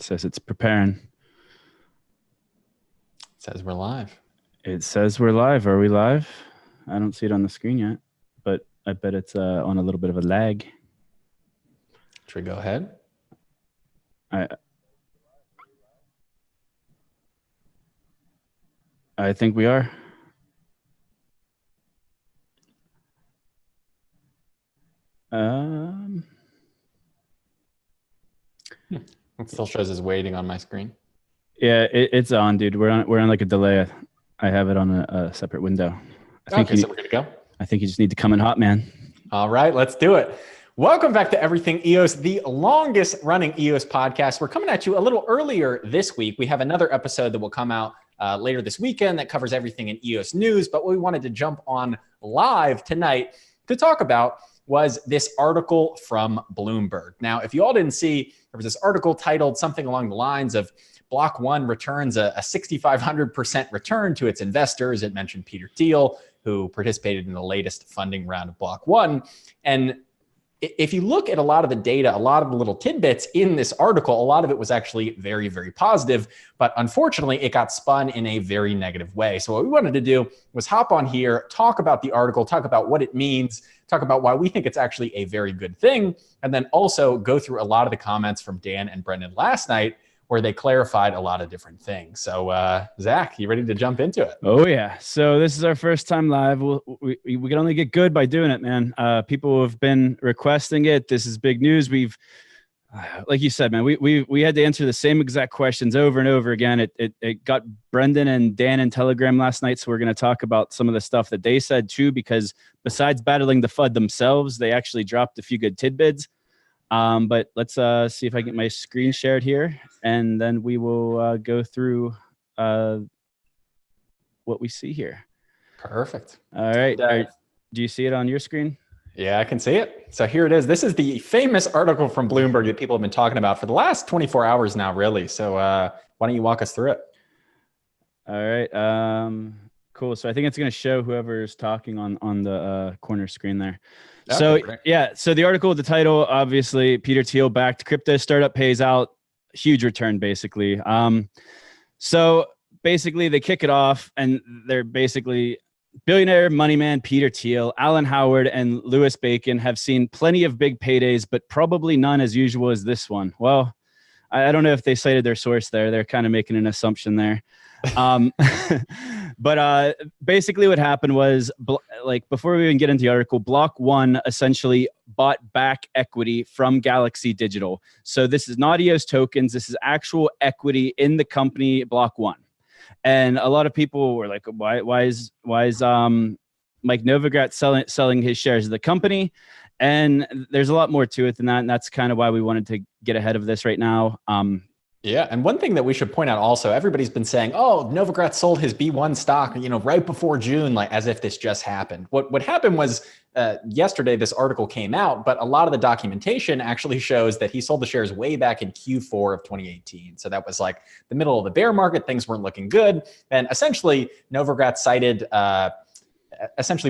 says it's preparing. It says we're live. It says we're live. Are we live? I don't see it on the screen yet, but I bet it's on a little bit of a lag. Should we go ahead? I think we are. It still shows as waiting on my screen. Yeah, it's on, dude. We're on like a delay. I have it on a separate window. Okay, so we're good to go. I think you just need to come in hot, man. All right, let's do it. Welcome back to Everything EOS, the longest running EOS podcast. We're coming at you a little earlier this week. We have another episode that will come out later this weekend that covers everything in EOS news. But what we wanted to jump on live tonight to talk about was this article from Bloomberg. Now, if you all didn't see, there was this article titled something along the lines of Block.one returns a 6,500% return to its investors. It mentioned Peter Thiel, who participated in the latest funding round of Block.one. And if you look at a lot of the data, a lot of the little tidbits in this article, a lot of it was actually very, very positive. But unfortunately, it got spun in a very negative way. So what we wanted to do was hop on here, talk about the article, talk about what it means, talk about why we think it's actually a very good thing, and then also go through a lot of the comments from Dan and Brendan last night, where they clarified a lot of different things. So, Zach, you ready to jump into it? Oh, yeah. So this is our first time live. We can only get good by doing it, man. People have been requesting it. This is big news. We've, like you said, man, we had to answer the same exact questions over and over again. It got Brendan and Dan in Telegram last night, so we're going to talk about some of the stuff that they said too, because besides battling the FUD themselves, they actually dropped a few good tidbits. But let's see if I get my screen shared here, and then we will go through what we see here. Perfect. All right. Do you see it on your screen? Yeah, I can see it. So here it is. This is the famous article from Bloomberg that people have been talking about for the last 24 hours now, really. So why don't you walk us through it? All right. Cool. So I think it's going to show whoever's talking on the corner screen there. Okay, so great. Yeah, so the article, the title, obviously, Peter Thiel backed crypto startup pays out huge return, basically. So basically, they kick it off, and they're basically billionaire money man Peter Thiel, Alan Howard, and Louis Bacon have seen plenty of big paydays, but probably none as usual as this one. Well, I don't know if they cited their source there. They're kind of making an assumption there. But basically what happened was, like, before we even get into the article, Block.one essentially bought back equity from Galaxy Digital. So this is not EOS tokens. This is actual equity in the company Block.one. And a lot of people were like, why is Mike Novogratz selling his shares of the company? And there's a lot more to it than that. And that's kind of why we wanted to get ahead of this right now. Yeah, and one thing that we should point out also, everybody's been saying, oh, Novogratz sold his B1 stock, right before June, like as if this just happened. What happened was yesterday, this article came out, but a lot of the documentation actually shows that he sold the shares way back in Q4 of 2018. So that was like the middle of the bear market. Things weren't looking good. And essentially, Novogratz cited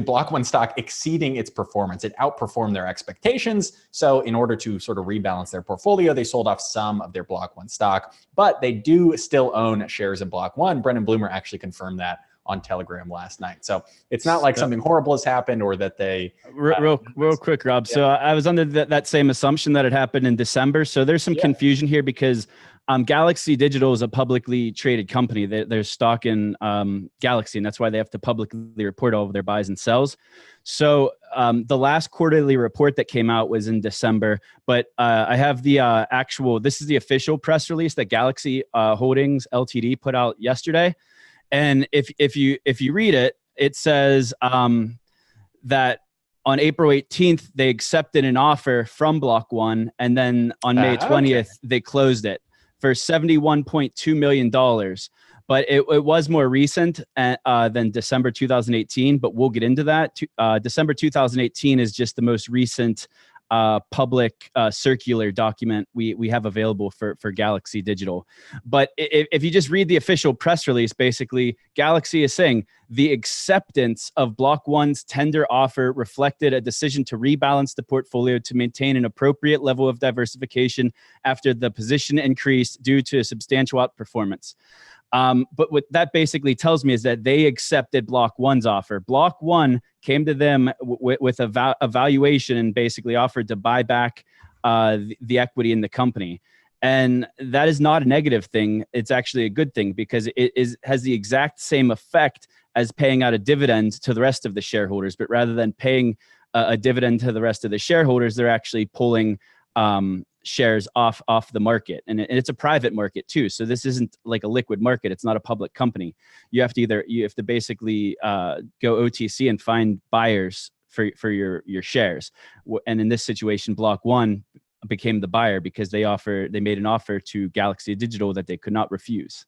Block.one stock exceeding its performance. It outperformed their expectations. So in order to sort of rebalance their portfolio, they sold off some of their Block.one stock, but they do still own shares in Block.one. Brendan Bloomer actually confirmed that on Telegram last night. So it's not like something horrible has happened or that they... Real quick, Rob. Yeah. So I was under that same assumption that it happened in December. So there's some confusion here because Galaxy Digital is a publicly traded company. There's stock in Galaxy, and that's why they have to publicly report all of their buys and sells. So the last quarterly report that came out was in December, but I have the this is the official press release that Galaxy Holdings Ltd put out yesterday. And if you read it, it says that on April 18th, they accepted an offer from Block.one, and then on May 20th, they closed it for $71.2 million. But it was more recent than December 2018, but we'll get into that. December 2018 is just the most recent public circular document we have available for Galaxy Digital. But if you just read the official press release, basically Galaxy is saying the acceptance of Block.one's tender offer reflected a decision to rebalance the portfolio to maintain an appropriate level of diversification after the position increased due to substantial outperformance. But what that basically tells me is that they accepted Block.one's offer. Block.one came to them with a valuation and basically offered to buy back the equity in the company. And that is not a negative thing. It's actually a good thing because it has the exact same effect as paying out a dividend to the rest of the shareholders. But rather than paying a dividend to the rest of the shareholders, they're actually pulling shares off the market. And it's a private market too. So this isn't like a liquid market. It's not a public company. You have to basically go OTC and find buyers for your shares. And in this situation, Block.one became the buyer because they made an offer to Galaxy Digital that they could not refuse.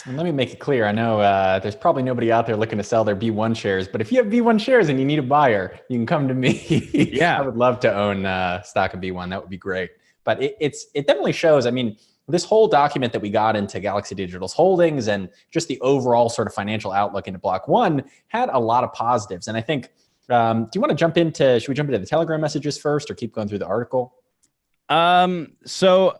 And let me make it clear. I know there's probably nobody out there looking to sell their B1 shares, but if you have B1 shares and you need a buyer, you can come to me. Yeah, I would love to own stock of B1. That would be great. But it definitely shows. I mean, this whole document that we got into Galaxy Digital's holdings and just the overall sort of financial outlook into Block.one had a lot of positives. And I think, do you want to should we jump into the Telegram messages first or keep going through the article? So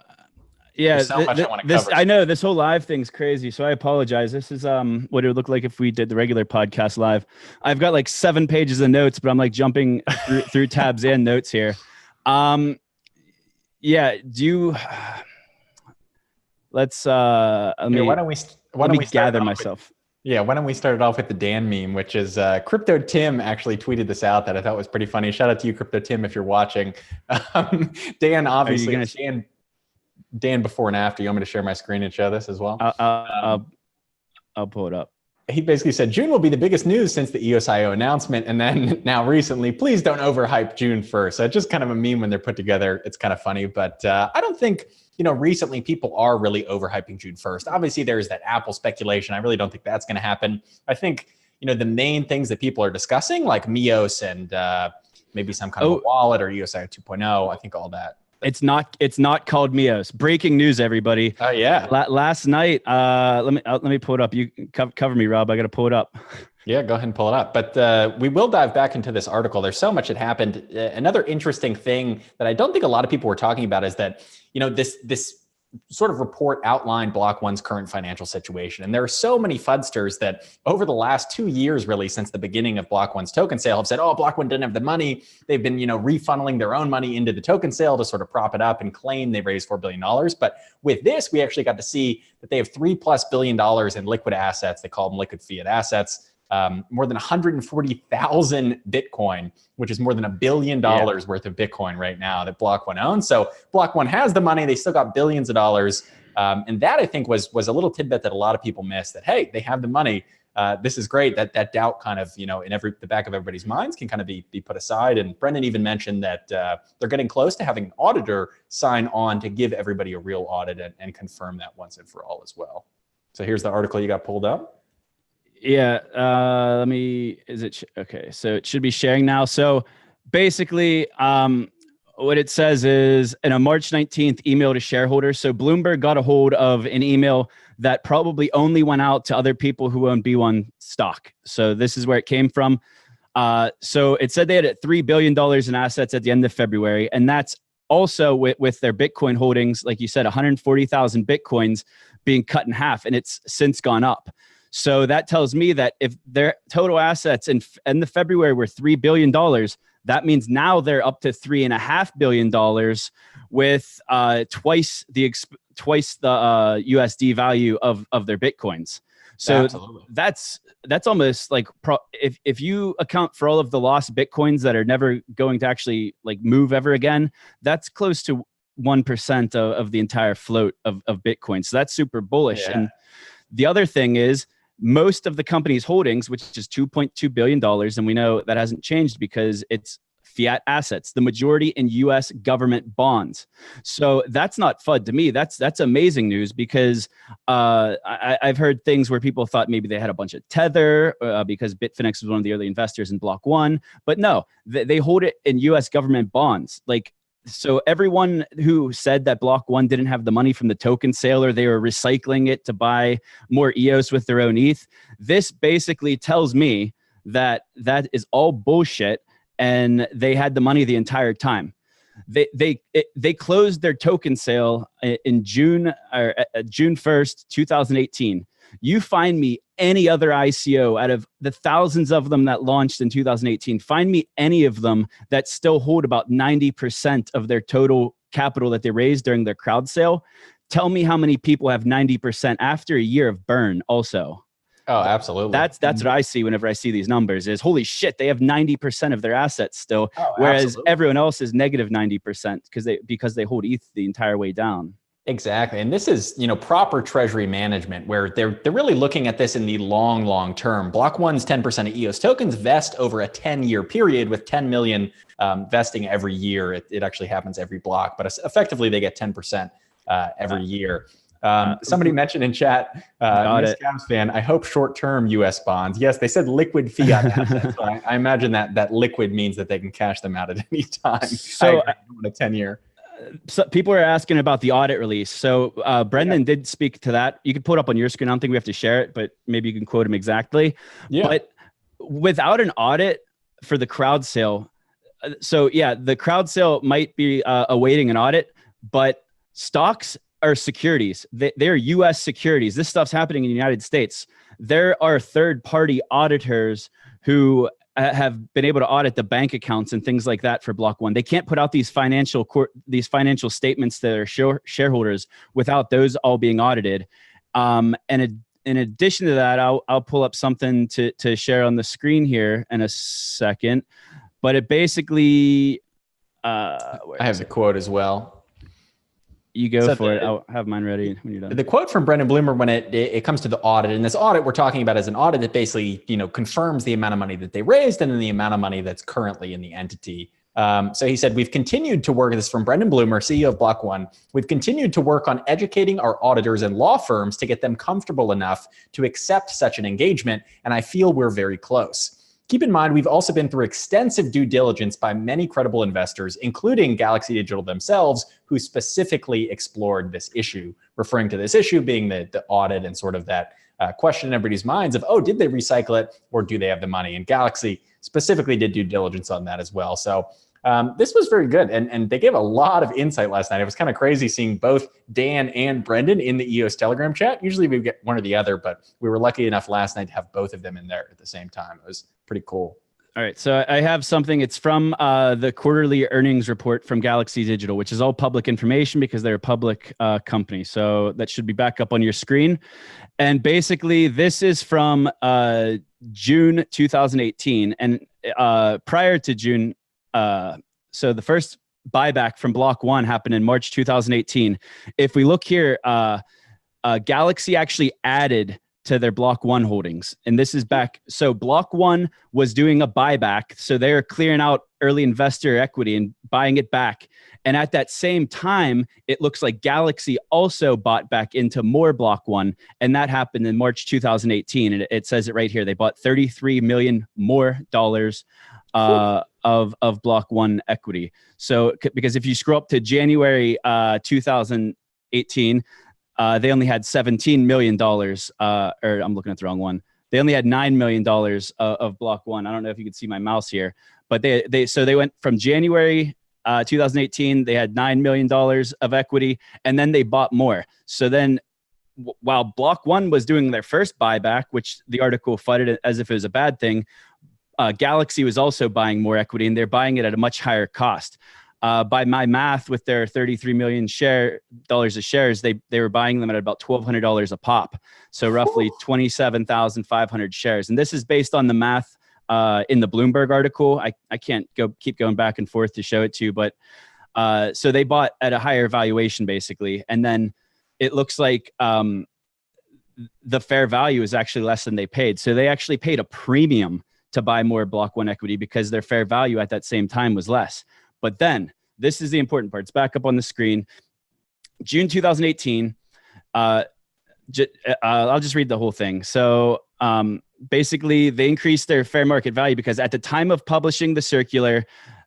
yeah, so much I want to cover. I know this whole live thing's crazy, so I apologize. This is what it would look like if we did the regular podcast live. I've got like 7 pages of notes, but I'm like jumping through tabs and notes here. Yeah, let's let me why don't we gather myself. Why don't we start it off with the Dan meme, which is Crypto Tim actually tweeted this out that I thought was pretty funny. Shout out to you, Crypto Tim, if you're watching. Dan, obviously, Dan before and after. You want me to share my screen and show this as well? I'll pull it up. He basically said, June will be the biggest news since the EOSIO announcement. And then now recently, please don't overhype June 1st. So it's just kind of a meme when they're put together. It's kind of funny. But I don't think, recently people are really overhyping June 1st. Obviously, there's that Apple speculation. I really don't think that's going to happen. I think, the main things that people are discussing, like MEOS and maybe some kind of a wallet or EOSIO 2.0, I think all that. It's not called MEOS. Breaking news, everybody. Oh yeah. Last night, let me pull it up. You cover me, Rob. I got to pull it up. Yeah, go ahead and pull it up. But we will dive back into this article. There's so much that happened. Another interesting thing that I don't think a lot of people were talking about is that, this sort of report outlined Block.one's current financial situation. And there are so many fudsters that over the last 2 years, really, since the beginning of Block.one's token sale, have said, Block.one didn't have the money. They've been, refunneling their own money into the token sale to sort of prop it up and claim they raised $4 billion. But with this, we actually got to see that they have $3+ billion in liquid assets. They call them liquid fiat assets. More than 140,000 Bitcoin, which is more than $1 billion worth of Bitcoin right now that Block.one owns. So Block.one has the money. They still got billions of dollars. And that, I think, was a little tidbit that a lot of people missed, that, hey, they have the money. This is great. That doubt kind of, in the back of everybody's minds can kind of be put aside. And Brendan even mentioned that they're getting close to having an auditor sign on to give everybody a real audit and confirm that once and for all as well. So here's the article you got pulled up. Yeah, okay, so it should be sharing now. So basically, what it says is in a March 19th email to shareholders. So Bloomberg got a hold of an email that probably only went out to other people who own B1 stock. So this is where it came from. So it said they had $3 billion in assets at the end of February. And that's also with their Bitcoin holdings, like you said, 140,000 Bitcoins being cut in half, and it's since gone up. So that tells me that if their total assets in the February were $3 billion, that means now they're up to $3.5 billion with twice the USD value of their Bitcoins. So absolutely. That's almost like if you account for all of the lost Bitcoins that are never going to actually like move ever again, that's close to 1% of the entire float of Bitcoin. So that's super bullish. Yeah. And the other thing is, most of the company's holdings, which is $2.2 billion, and we know that hasn't changed because it's fiat assets, the majority in US government bonds. So that's not FUD to me. That's amazing news, because I've heard things where people thought maybe they had a bunch of Tether because Bitfinex was one of the early investors in Block.one, but no, they hold it in US government bonds. Like, so everyone who said that Block.one didn't have the money from the token sale, or they were recycling it to buy more EOS with their own ETH, this basically tells me that is all bullshit, and they had the money the entire time. They closed their token sale in June 1st, 2018. You find me any other ICO out of the thousands of them that launched in 2018, find me any of them that still hold about 90% of their total capital that they raised during their crowd sale. Tell me how many people have 90% after a year of burn also. Oh, absolutely. That's what I see whenever I see these numbers is, holy shit, they have 90% of their assets still, whereas everyone else is negative 90% because they hold ETH the entire way down. Exactly. And this is, proper treasury management, where they're really looking at this in the long term. Block.one's 10% of EOS tokens vest over a 10-year period, with 10 million vesting every year. It actually happens every block, but effectively they get 10% every year. Somebody mentioned in chat, Miss Cavs fan, I hope short-term US bonds. Yes, they said liquid fiat assets. So I imagine that liquid means that they can cash them out at any time. So a 10-year. So people are asking about the audit release. So Brendan did speak to that. You can put it up on your screen. I don't think we have to share it, but maybe you can quote him exactly. Yeah. But without an audit for the crowd sale, the crowd sale might be awaiting an audit, but stocks are securities. They're US securities. This stuff's happening in the United States. There are third-party auditors who have been able to audit the bank accounts and things like that for Block.one. They can't put out these financial statements to their shareholders without those all being audited. And in addition to that, I'll pull up something to share on the screen here in a second. But it basically, I have the quote as well. You go for it. I'll have mine ready when you're done. The quote from Brendan Bloomberg when it comes to the audit, and this audit we're talking about is an audit that basically, confirms the amount of money that they raised and then the amount of money that's currently in the entity. So he said, we've continued to work, this is from Brendan Bloomberg, CEO of Block.one. We've continued to work on educating our auditors and law firms to get them comfortable enough to accept such an engagement. And I feel we're very close. Keep in mind, we've also been through extensive due diligence by many credible investors, including Galaxy Digital themselves, who specifically explored this issue, referring to this issue being the audit and sort of that question in everybody's minds of, did they recycle it or do they have the money? And Galaxy specifically did due diligence on that as well. So this was very good. And they gave a lot of insight last night. It was kind of crazy seeing both Dan and Brendan in the EOS Telegram chat. Usually we get one or the other, but we were lucky enough last night to have both of them in there at the same time. It was pretty cool. All right. So I have something. It's from the quarterly earnings report from Galaxy Digital, which is all public information because they're a public company. So that should be back up on your screen. And basically, this is from June 2018. And prior to June, so the first buyback from Block.one happened in March 2018. If we look here, Galaxy actually added to their Block.one holdings. And this is back. So Block.one was doing a buyback. So they're clearing out early investor equity and buying it back. And at that same time, it looks like Galaxy also bought back into more Block.one. And that happened in March 2018. And it says it right here. They bought $33 million more of Block.one equity. So because if you scroll up to January 2018, they only had $17 million, or I'm looking at the wrong one. They only had $9 million of Block.one. I don't know if you can see my mouse here, but they went from January 2018, they had $9 million of equity, and then they bought more. So then while Block.one was doing their first buyback, which the article flooded it as if it was a bad thing, Galaxy was also buying more equity, and they're buying it at a much higher cost. By my math, with their $33 million of shares, they were buying them at about $1,200 a pop. So roughly 27,500 shares. And this is based on the math in the Bloomberg article. I can't keep going back and forth to show it to you, but so they bought at a higher valuation basically. And then it looks like the fair value is actually less than they paid. So they actually paid a premium to buy more Block.one equity because their fair value at that same time was less. But then this is the important part. It's back up on the screen. June 2018. I'll just read the whole thing. So basically, they increased their fair market value because at the time of publishing the circular,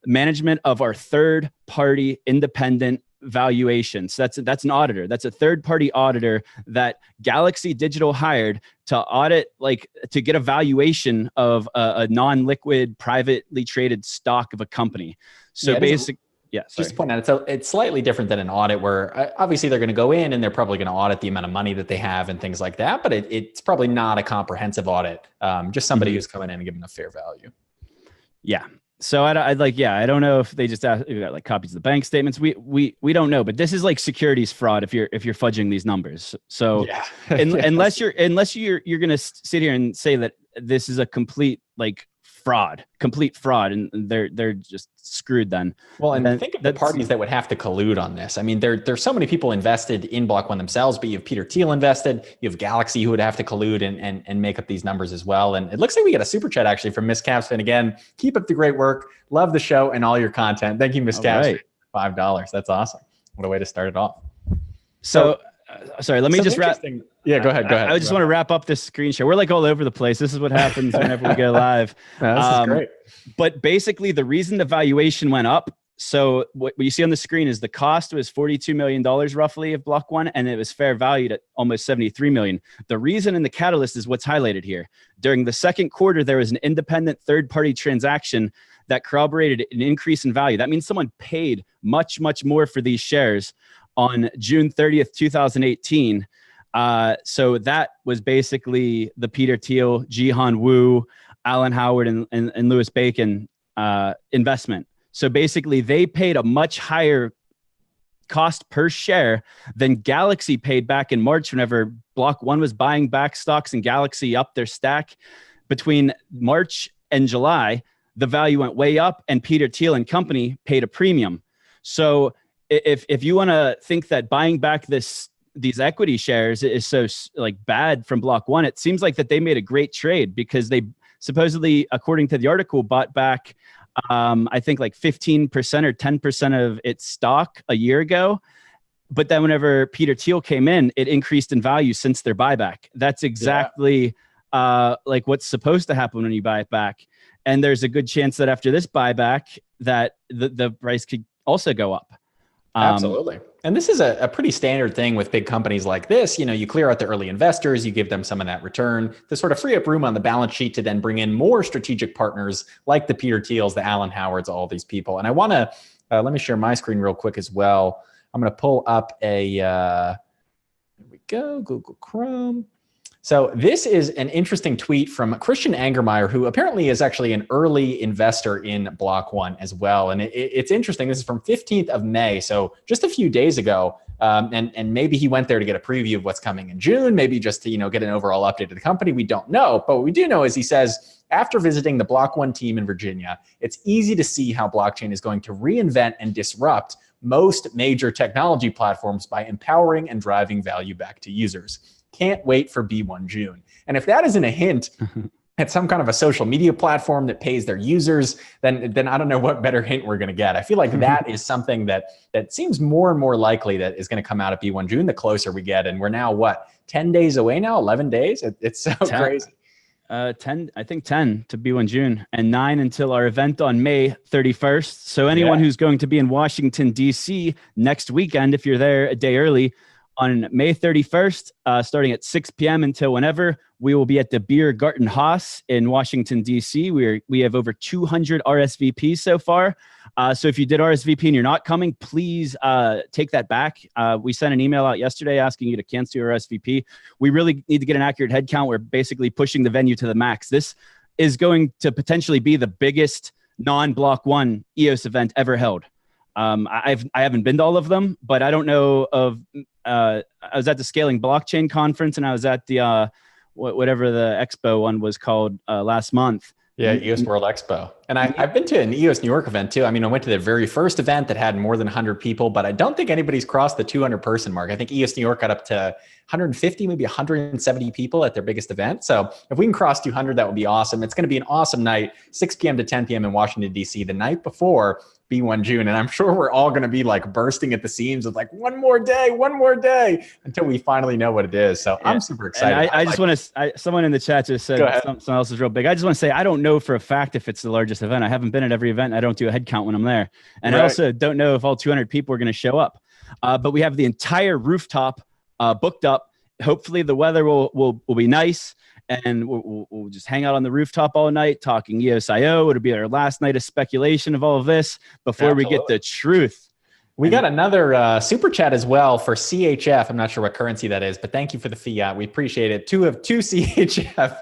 management of our third-party independent valuation. So that's an auditor. That's a third-party auditor that Galaxy Digital hired to audit, like to get a valuation of a non-liquid, privately traded stock of a company. So just to point out, it's slightly different than an audit where obviously they're going to go in and they're probably going to audit the amount of money that they have and things like that. But it's probably not a comprehensive audit. Just somebody who's coming in and giving a fair value. Yeah. So I don't know if they just got like copies of the bank statements. We don't know, but this is like securities fraud if you're fudging these numbers. So unless you're going to sit here and say that this is a complete fraud, and they're just screwed then. Well, and then think of the parties that would have to collude on this. I mean, there's so many people invested in Block.one themselves, but you have Peter Thiel invested, you have Galaxy who would have to collude and make up these numbers as well. And it looks like we get a super chat actually from Miss Capspan. Again, keep up the great work. Love the show and all your content. Thank you, Miss Capspan. Right. $5. That's awesome. What a way to start it off. So sorry, let me just wrap. Yeah, go ahead. I just want to wrap up this screen share. We're like all over the place. This is what happens whenever we go live. This is great. But basically, the reason the valuation went up. So what you see on the screen is the cost was $42 million roughly of Block.one, and it was fair valued at almost $73 million. The reason and the catalyst is what's highlighted here. During the second quarter, there was an independent third-party transaction that corroborated an increase in value. That means someone paid much, much more for these shares on June 30th, 2018. So that was basically the Peter Thiel, Jihan Wu, Alan Howard, and Louis Bacon investment. So basically, they paid a much higher cost per share than Galaxy paid back in March whenever Block.one was buying back stocks and Galaxy upped their stack. Between March and July, the value went way up and Peter Thiel and company paid a premium. So if you want to think that buying back these equity shares is so like bad from Block.one, it seems like that they made a great trade because they supposedly, according to the article, bought back I think like 15% or 10% of its stock a year ago. But then whenever Peter Thiel came in, it increased in value since their buyback. That's exactly like what's supposed to happen when you buy it back. And there's a good chance that after this buyback that the price could also go up. Absolutely. And this is a pretty standard thing with big companies like this. You know, you clear out the early investors, you give them some of that return to sort of free up room on the balance sheet to then bring in more strategic partners like the Peter Thiels, the Alan Howards, all these people. And I want to, let me share my screen real quick as well. I'm going to pull up there we go, Google Chrome. So this is an interesting tweet from Christian Angermaier, who apparently is actually an early investor in Block.one as well. And it's interesting. This is from 15th of May. So just a few days ago. And maybe he went there to get a preview of what's coming in June, maybe just to, get an overall update of the company. We don't know. But what we do know is he says, after visiting the Block.one team in Virginia, it's easy to see how blockchain is going to reinvent and disrupt most major technology platforms by empowering and driving value back to users. Can't wait for B1 June. And if that isn't a hint at some kind of a social media platform that pays their users, then I don't know what better hint we're going to get. I feel like that is something that seems more and more likely that is going to come out at B1 June the closer we get. And we're now, 10 days away now, 11 days? It's so crazy. 10 to B1 June and 9 until our event on May 31st. So anyone who's going to be in Washington, D.C. next weekend, if you're there a day early, on May 31st, starting at 6 p.m. until whenever, we will be at the Biergarten Haus in Washington, D.C. We have over 200 RSVPs so far. So if you did RSVP and you're not coming, please take that back. We sent an email out yesterday asking you to cancel your RSVP. We really need to get an accurate head count. We're basically pushing the venue to the max. This is going to potentially be the biggest non-Block.one EOS event ever held. I haven't been to all of them, but I don't know of. I was at the Scaling Blockchain conference, and I was at the whatever the expo one was called last month. Yeah, EOS World Expo. And I've been to an EOS New York event too. I mean, I went to the very first event that had more than 100 people, but I don't think anybody's crossed the 200 person mark. I think EOS New York got up to 150, maybe 170 people at their biggest event. So if we can cross 200, that would be awesome. It's going to be an awesome night, 6 p.m. to 10 p.m. in Washington, D.C. the night before B1 June. And I'm sure we're all going to be like bursting at the seams of like one more day until we finally know what it is. So I'm super excited. I just want to, someone in the chat just said something else is real big. I just want to say, I don't know for a fact if it's the largest event. I haven't been at every event. I don't do a head count when I'm there. And I also don't know if all 200 people are going to show up. But we have the entire rooftop booked up. Hopefully the weather will be nice. And we'll just hang out on the rooftop all night talking EOSIO. It'll be our last night of speculation of all of this before we get the truth. We got another super chat as well for CHF. I'm not sure what currency that is, but thank you for the fiat. We appreciate it. Two CHF.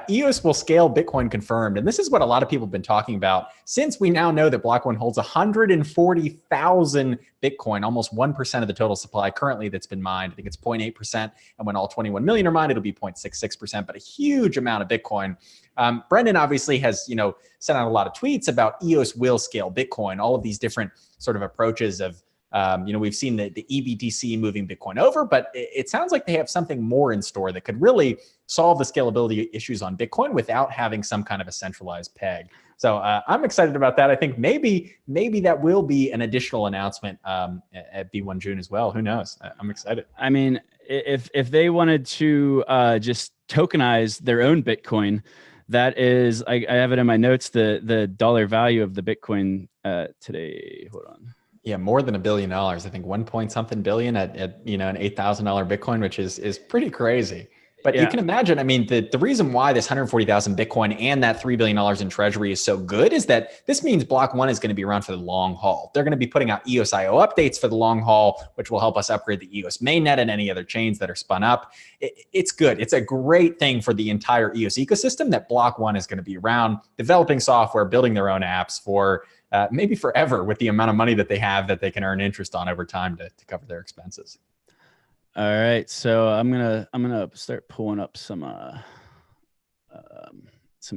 EOS will scale Bitcoin confirmed. And this is what a lot of people have been talking about since we now know that Block.one holds 140,000 Bitcoin, almost 1% of the total supply currently that's been mined. I think it's 0.8%. And when all 21 million are mined, it'll be 0.66%, but a huge amount of Bitcoin. Brendan obviously has, sent out a lot of tweets about EOS will scale Bitcoin, all of these different sort of approaches of, we've seen the EBTC moving Bitcoin over, but it sounds like they have something more in store that could really solve the scalability issues on Bitcoin without having some kind of a centralized peg. So I'm excited about that. I think maybe that will be an additional announcement at B1 June as well. Who knows? I'm excited. I mean, if they wanted to just tokenize their own Bitcoin, that is, I have it in my notes, the dollar value of the Bitcoin today. Hold on. Yeah, more than $1 billion. I think 1 point something billion at an $8,000 Bitcoin, which is pretty crazy. But you can imagine, I mean, the reason why this 140,000 Bitcoin and that $3 billion in treasury is so good is that this means Block.one is going to be around for the long haul. They're going to be putting out EOSIO updates for the long haul, which will help us upgrade the EOS mainnet and any other chains that are spun up. It's good. It's a great thing for the entire EOS ecosystem that Block.one is going to be around, developing software, building their own apps for maybe forever with the amount of money that they have that they can earn interest on over time to cover their expenses. All right, so I'm gonna start pulling up some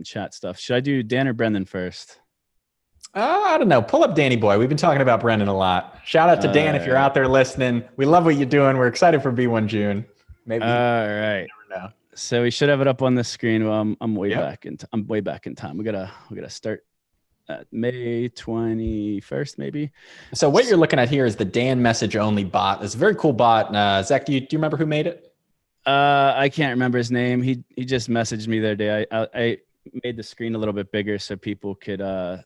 chat stuff. Should I do Dan or Brendan first? I don't know. Pull up Danny Boy. We've been talking about Brendan a lot. Shout out to Dan if you're out there listening. We love what you're doing. We're excited for B1 June. Maybe. All right. Never know. So we should have it up on the screen. Well, I'm way back in. I'm way back in time. We gotta start. May 21st, maybe. So what you're looking at here is the Dan message only bot. It's a very cool bot. Zach, do you remember who made it? I can't remember his name. He just messaged me the other day. I made the screen a little bit bigger so people could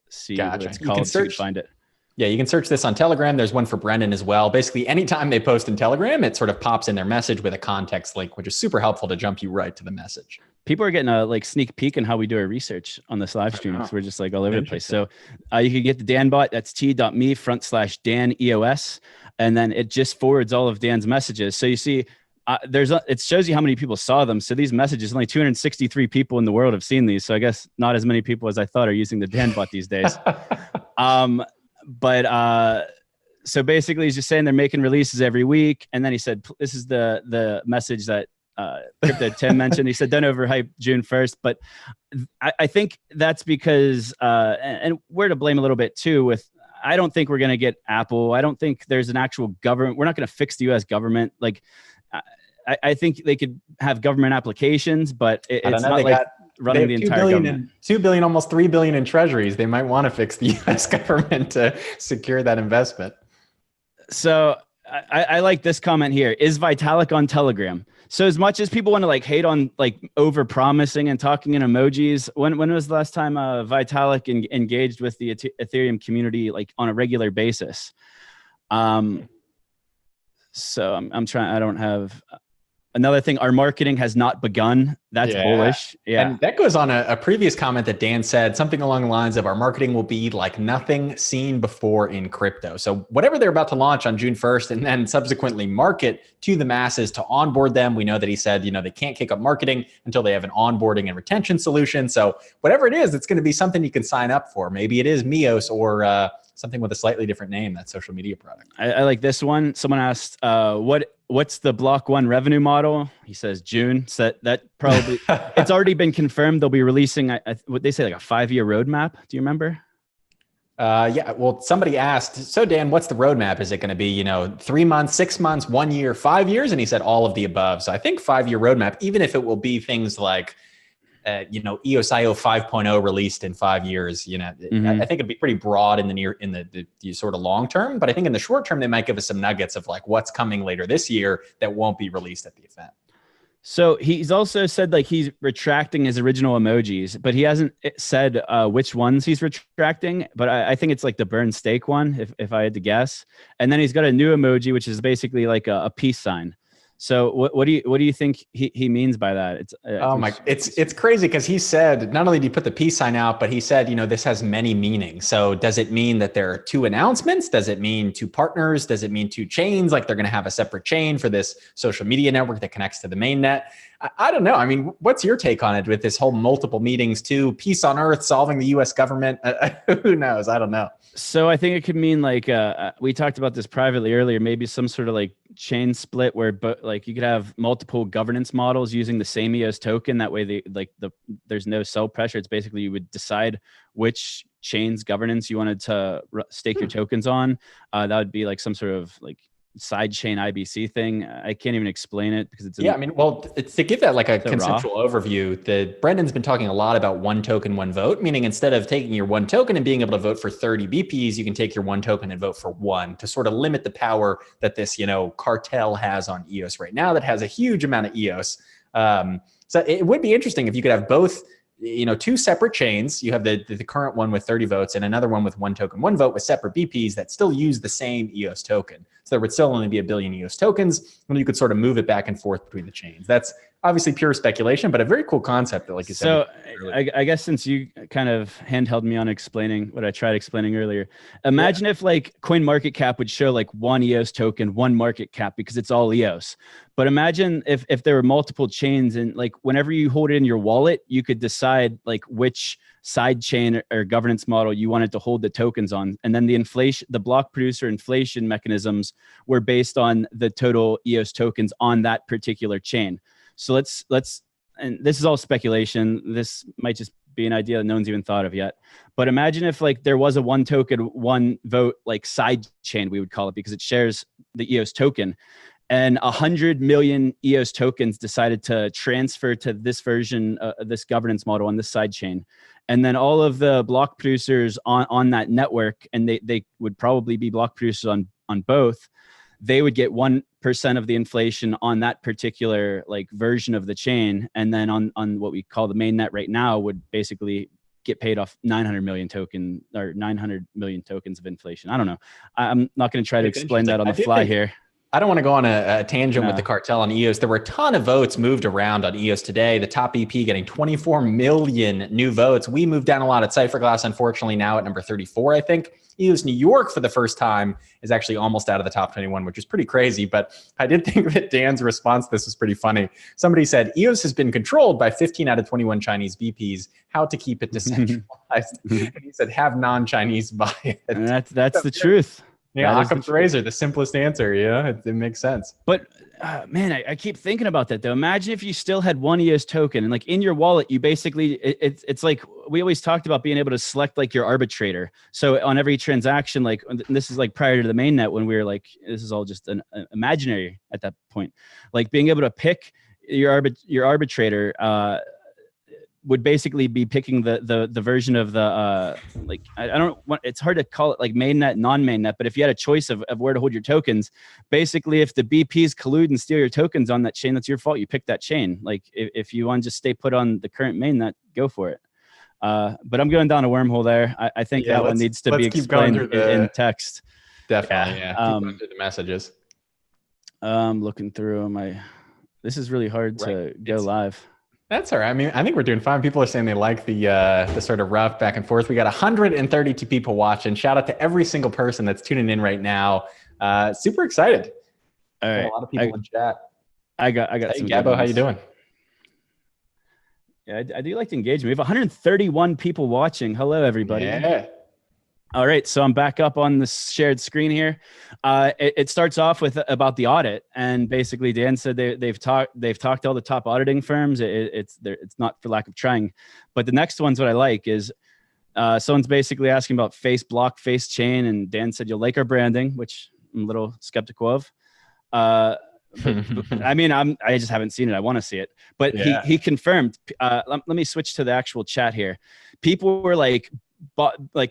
see what it's called. You can search, find it. Yeah, you can search this on Telegram. There's one for Brendan as well. Basically, anytime they post in Telegram, it sort of pops in their message with a context link, which is super helpful to jump you right to the message. People are getting a sneak peek in how we do our research on this live stream because we're just all over the place. So you can get the Dan bot. That's t.me/Dan EOS. And then it just forwards all of Dan's messages. So you see, it shows you how many people saw them. So these messages, only 263 people in the world have seen these. So I guess not as many people as I thought are using the Dan bot these days. So basically he's just saying they're making releases every week. And then he said, this is the message that Crypto Tim mentioned. He said, don't overhype June 1st. But I think that's because, and we're to blame a little bit too I don't think we're going to get Apple. I don't think there's an actual government. We're not going to fix the US government. I think they could have government applications, but it's not like running the entire government. 2 billion, almost 3 billion in treasuries. They might want to fix the US government to secure that investment. So I like this comment here. Is Vitalik on Telegram? So as much as people want to hate on over promising and talking in emojis, when was the last time Vitalik engaged with the Ethereum community on a regular basis? So I'm trying. I don't have. Another thing, our marketing has not begun. That's bullish. Yeah. And that goes on a previous comment that Dan said, something along the lines of our marketing will be like nothing seen before in crypto. So whatever they're about to launch on June 1st and then subsequently market to the masses to onboard them. We know that he said, they can't kick up marketing until they have an onboarding and retention solution. So whatever it is, it's going to be something you can sign up for. Maybe it is Mios or something with a slightly different name, that social media product. I like this one. Someone asked, what's the Block.one revenue model? He says June. So that probably probably, it's already been confirmed. They'll be releasing, what they say, like a 5-year roadmap. Do you remember? Yeah. Well, somebody asked, so Dan, what's the roadmap? Is it going to be, 3 months, 6 months, 1 year, 5 years? And he said all of the above. So I think 5-year roadmap, even if it will be things like, EOSIO 5.0 released in 5 years, I think it'd be pretty broad in the sort of long term, but I think in the short term, they might give us some nuggets of like what's coming later this year that won't be released at the event. So he's also said like he's retracting his original emojis, but he hasn't said which ones he's retracting. But I think it's like the burn steak one, if I had to guess. And then he's got a new emoji, which is basically like a peace sign. So what do you think he means by that? It's crazy because he said not only did he put the peace sign out, but he said, this has many meanings. So does it mean that there are 2 announcements? Does it mean 2 partners? Does it mean 2 chains? Like they're going to have a separate chain for this social media network that connects to the mainnet? I don't know. I mean, what's your take on it with this whole multiple meetings too? Peace on earth, solving the US government. Who knows? I don't know. So I think it could mean like, we talked about this privately earlier, maybe some sort of like chain split where, but like you could have multiple governance models using the same EOS token. That way there's no sell pressure. It's basically, you would decide which chain's governance you wanted to stake your tokens on. That would be like some sort of like side chain IBC thing. I can't even explain it because it's it's to give that like a conceptual overview. Brendan's been talking a lot about 1 token, 1 vote, meaning instead of taking your 1 token and being able to vote for 30 BPs, you can take your 1 token and vote for 1 to sort of limit the power that this, cartel has on EOS right now that has a huge amount of EOS. So it would be interesting if you could have both, 2 separate chains. You have the current one with 30 votes and another one with 1 token, 1 vote with separate BPs that still use the same EOS token. So there would still only be 1 billion EOS tokens, and you could sort of move it back and forth between the chains. That's obviously pure speculation, but a very cool concept that, like you said. So I guess since you kind of handheld me on explaining what I tried explaining earlier, imagine if like CoinMarketCap would show like 1 EOS token, 1 market cap, because it's all EOS. But imagine if there were multiple chains, and like whenever you hold it in your wallet, you could decide like which side chain or governance model you wanted to hold the tokens on. And then the block producer inflation mechanisms were based on the total EOS tokens on that particular chain. So let's, and this is all speculation. This might just be an idea that no one's even thought of yet. But imagine if like there was a 1 token, 1 vote, like side chain, we would call it, because it shares the EOS token. And 100 million EOS tokens decided to transfer to this version, this governance model on this side chain. And then all of the block producers on that network, and they would probably be block producers on both, they would get 1% of the inflation on that particular like version of the chain. And then on what we call the mainnet right now would basically get paid off 900 million tokens of inflation. I don't know. I'm not going to try to explain that on the fly here. I don't want to go on a tangent with the cartel on EOS. There were a ton of votes moved around on EOS today. The top EP getting 24 million new votes. We moved down a lot at Cypherglass, unfortunately, now at number 34, I think. EOS New York for the first time is actually almost out of the top 21, which is pretty crazy. But I did think that Dan's response to this was pretty funny. Somebody said, EOS has been controlled by 15 out of 21 Chinese VPs. How to keep it decentralized? And he said, have non-Chinese buy it. And that's the truth. Yeah, Occam's razor, the simplest answer. Yeah, it makes sense. But man, I keep thinking about that though. Imagine if you still had 1 EOS token, and like in your wallet, you basically it's like we always talked about being able to select like your arbitrator. So on every transaction, like this is like prior to the mainnet when we were like, this is all just an imaginary at that point. Like being able to pick your arbitrator. Would basically be picking the version of the like I don't want, it's hard to call it like mainnet, non-mainnet, but if you had a choice of where to hold your tokens, basically if the BPs collude and steal your tokens on that chain, that's your fault. You pick that chain. Like if you want to just stay put on the current mainnet, go for it. But I'm going down a wormhole there. I think that one needs to be explained in text. Definitely, yeah. Keep going through the messages. Looking through this is really hard to go live. That's all right. I mean, I think we're doing fine. People are saying they like the sort of rough back and forth. We got 132 people watching. Shout out to every single person that's tuning in right now. Super excited. All right. A lot of people in chat. I got some. Gabbo, how you doing? Yeah, I do like to engage. We have 131 people watching. Hello, everybody. Yeah. All right, so I'm back up on the shared screen here. It starts off with about the audit, and basically Dan said they've talked to all the top auditing firms. It's not for lack of trying, but the next one's what I like is someone's basically asking about face block, face chain, and Dan said you'll like our branding, which I'm a little skeptical of. But I mean, I just haven't seen it. I want to see it, but yeah. he confirmed. Let me switch to the actual chat here. People were like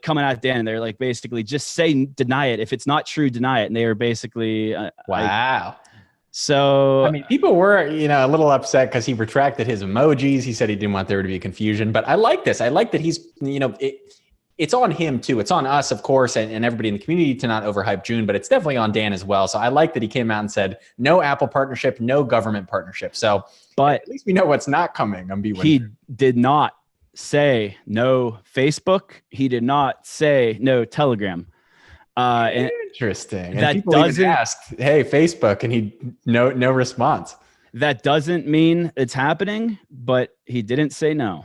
coming at Dan, and they're like basically just say deny it. If it's not true, deny it. And they were basically wow. So I mean, people were a little upset because he retracted his emojis. He said he didn't want there to be confusion. But I like this. I like that he's it's on him too. It's on us, of course, and everybody in the community to not overhype June. But it's definitely on Dan as well. So I like that he came out and said no Apple partnership, no government partnership. So, but at least we know what's not coming. He did not say no Facebook. He did not say no Telegram. Interesting. And that people doesn't ask, hey, Facebook, and he no response. That doesn't mean it's happening, but he didn't say no.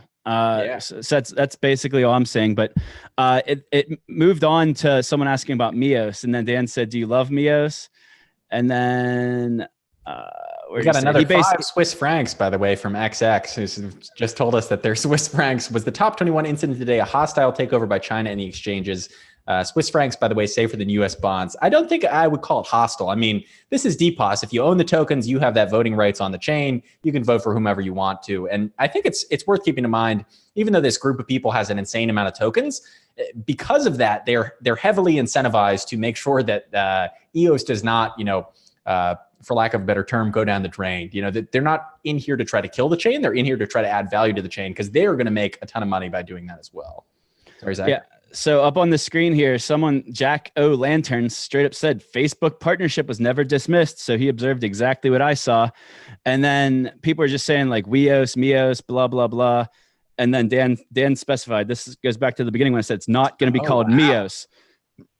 So that's basically all I'm saying. But it moved on to someone asking about MEOS, and then Dan said, "Do you love MEOS?" And then we got another 5 Swiss francs, by the way, from XX, who just told us that their Swiss francs was the top 21 incident today, a hostile takeover by China in the exchanges. Swiss francs, by the way, safer than U.S. bonds. I don't think I would call it hostile. I mean, this is DPoS. If you own the tokens, you have that voting rights on the chain. You can vote for whomever you want to. And I think it's worth keeping in mind, even though this group of people has an insane amount of tokens, because of that, they're heavily incentivized to make sure that EOS does not, for lack of a better term, go down the drain. That they're not in here to try to kill the chain. They're in here to try to add value to the chain because they are going to make a ton of money by doing that as well. Sorry, Zack. Yeah. So up on the screen here, Jack O. Lanterns straight up said Facebook partnership was never dismissed. So he observed exactly what I saw. And then people are just saying like EOS, MEOS, blah, blah, blah. And then Dan specified, this goes back to the beginning when I said it's not going to be called MEOS.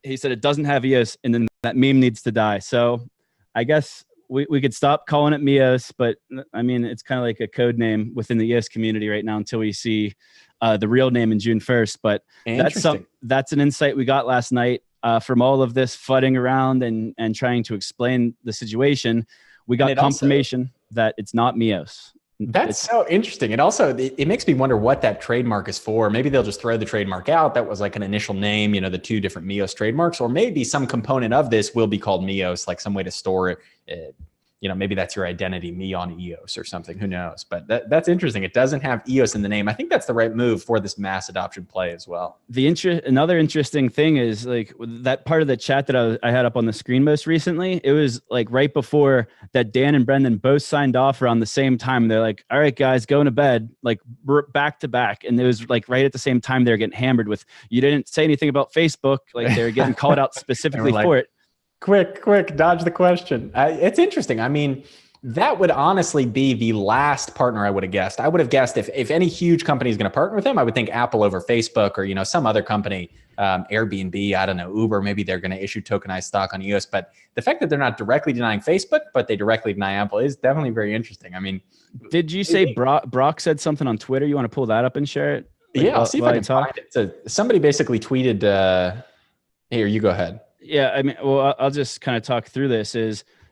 He said it doesn't have EOS, and then that meme needs to die. So I guess we could stop calling it MEOS, but I mean, it's kind of like a code name within the EOS community right now until we see the real name in June 1st. But that's an insight we got last night from all of this fudding around and trying to explain the situation. We got confirmation that it's not MEOS. That's so interesting. And also it makes me wonder what that trademark is for. Maybe they'll just throw the trademark out. That was like an initial name, the 2 different MEOS trademarks, or maybe some component of this will be called MEOS, like some way to store it. Maybe that's your identity, me on EOS or something, who knows? But that's interesting. It doesn't have EOS in the name. I think that's the right move for this mass adoption play as well. Another interesting thing is like that part of the chat that I had up on the screen most recently, it was like right before that Dan and Brendan both signed off around the same time. They're like, all right, guys, going to bed, like back to back. And it was like right at the same time they're getting hammered with, you didn't say anything about Facebook. Like they're getting called out specifically for it. Quick, dodge the question. It's interesting. I mean, that would honestly be the last partner I would have guessed. I would have guessed if any huge company is going to partner with them, I would think Apple over Facebook or, some other company, Airbnb, I don't know, Uber, maybe they're going to issue tokenized stock on EOS. But the fact that they're not directly denying Facebook, but they directly deny Apple is definitely very interesting. I mean, did you say Brock said something on Twitter? You want to pull that up and share it? Yeah, I'll see if I can find it. So somebody basically tweeted, here, you go ahead. Yeah, I mean, well, I'll just kind of talk through this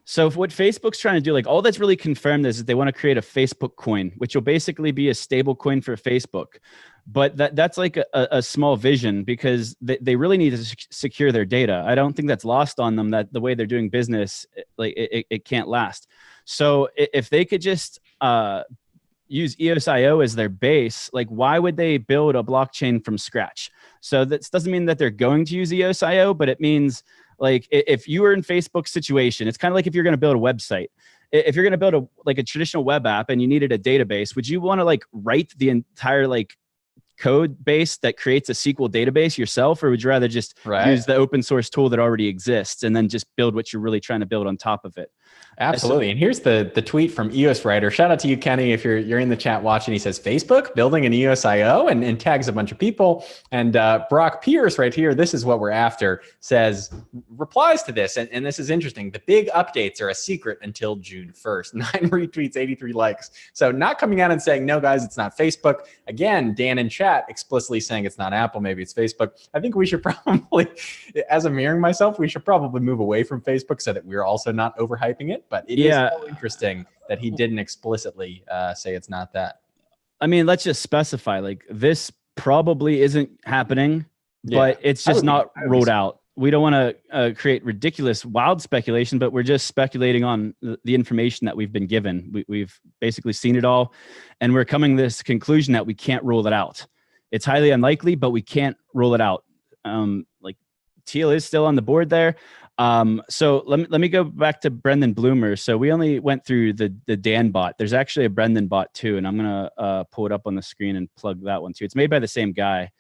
so what Facebook's trying to do, like all that's really confirmed is that they want to create a Facebook coin, which will basically be a stable coin for Facebook. But that's like a small vision because they really need to secure their data. I don't think that's lost on them that the way they're doing business, like it can't last. So if they could just use EOSIO as their base, like why would they build a blockchain from scratch? So that doesn't mean that they're going to use EOSIO, but it means like if you were in Facebook's situation, it's kind of like if you're going to build a website. If you're going to build a traditional web app and you needed a database, would you want to like write the entire like code base that creates a SQL database yourself, or would you rather just use the open source tool that already exists and then just build what you're really trying to build on top of it? Absolutely. And here's the tweet from EOS writer. Shout out to you, Kenny, if you're in the chat watching. He says, Facebook building an EOSIO, and tags a bunch of people. And Brock Pierce right here, this is what we're after, says, replies to this. And this is interesting. The big updates are a secret until June 1st. 9 retweets, 83 likes. So not coming out and saying, no, guys, it's not Facebook. Again, Dan in chat explicitly saying it's not Apple, maybe it's Facebook. I think we should probably, as I'm hearing myself, we should probably move away from Facebook so that we're also not overhyping it. But it is so interesting that he didn't explicitly say it's not that. I mean, let's just specify, like, this probably isn't happening, but it's just not ruled out. We don't want to create ridiculous, wild speculation, but we're just speculating on the information that we've been given. We've basically seen it all, and we're coming to this conclusion that we can't rule it out. It's highly unlikely, but we can't rule it out. Like, Teal is still on the board there. So let me go back to Brendan Bloomer. So we only went through the Dan bot. There's actually a Brendan bot too, and I'm gonna pull it up on the screen and plug that one too. It's made by the same guy.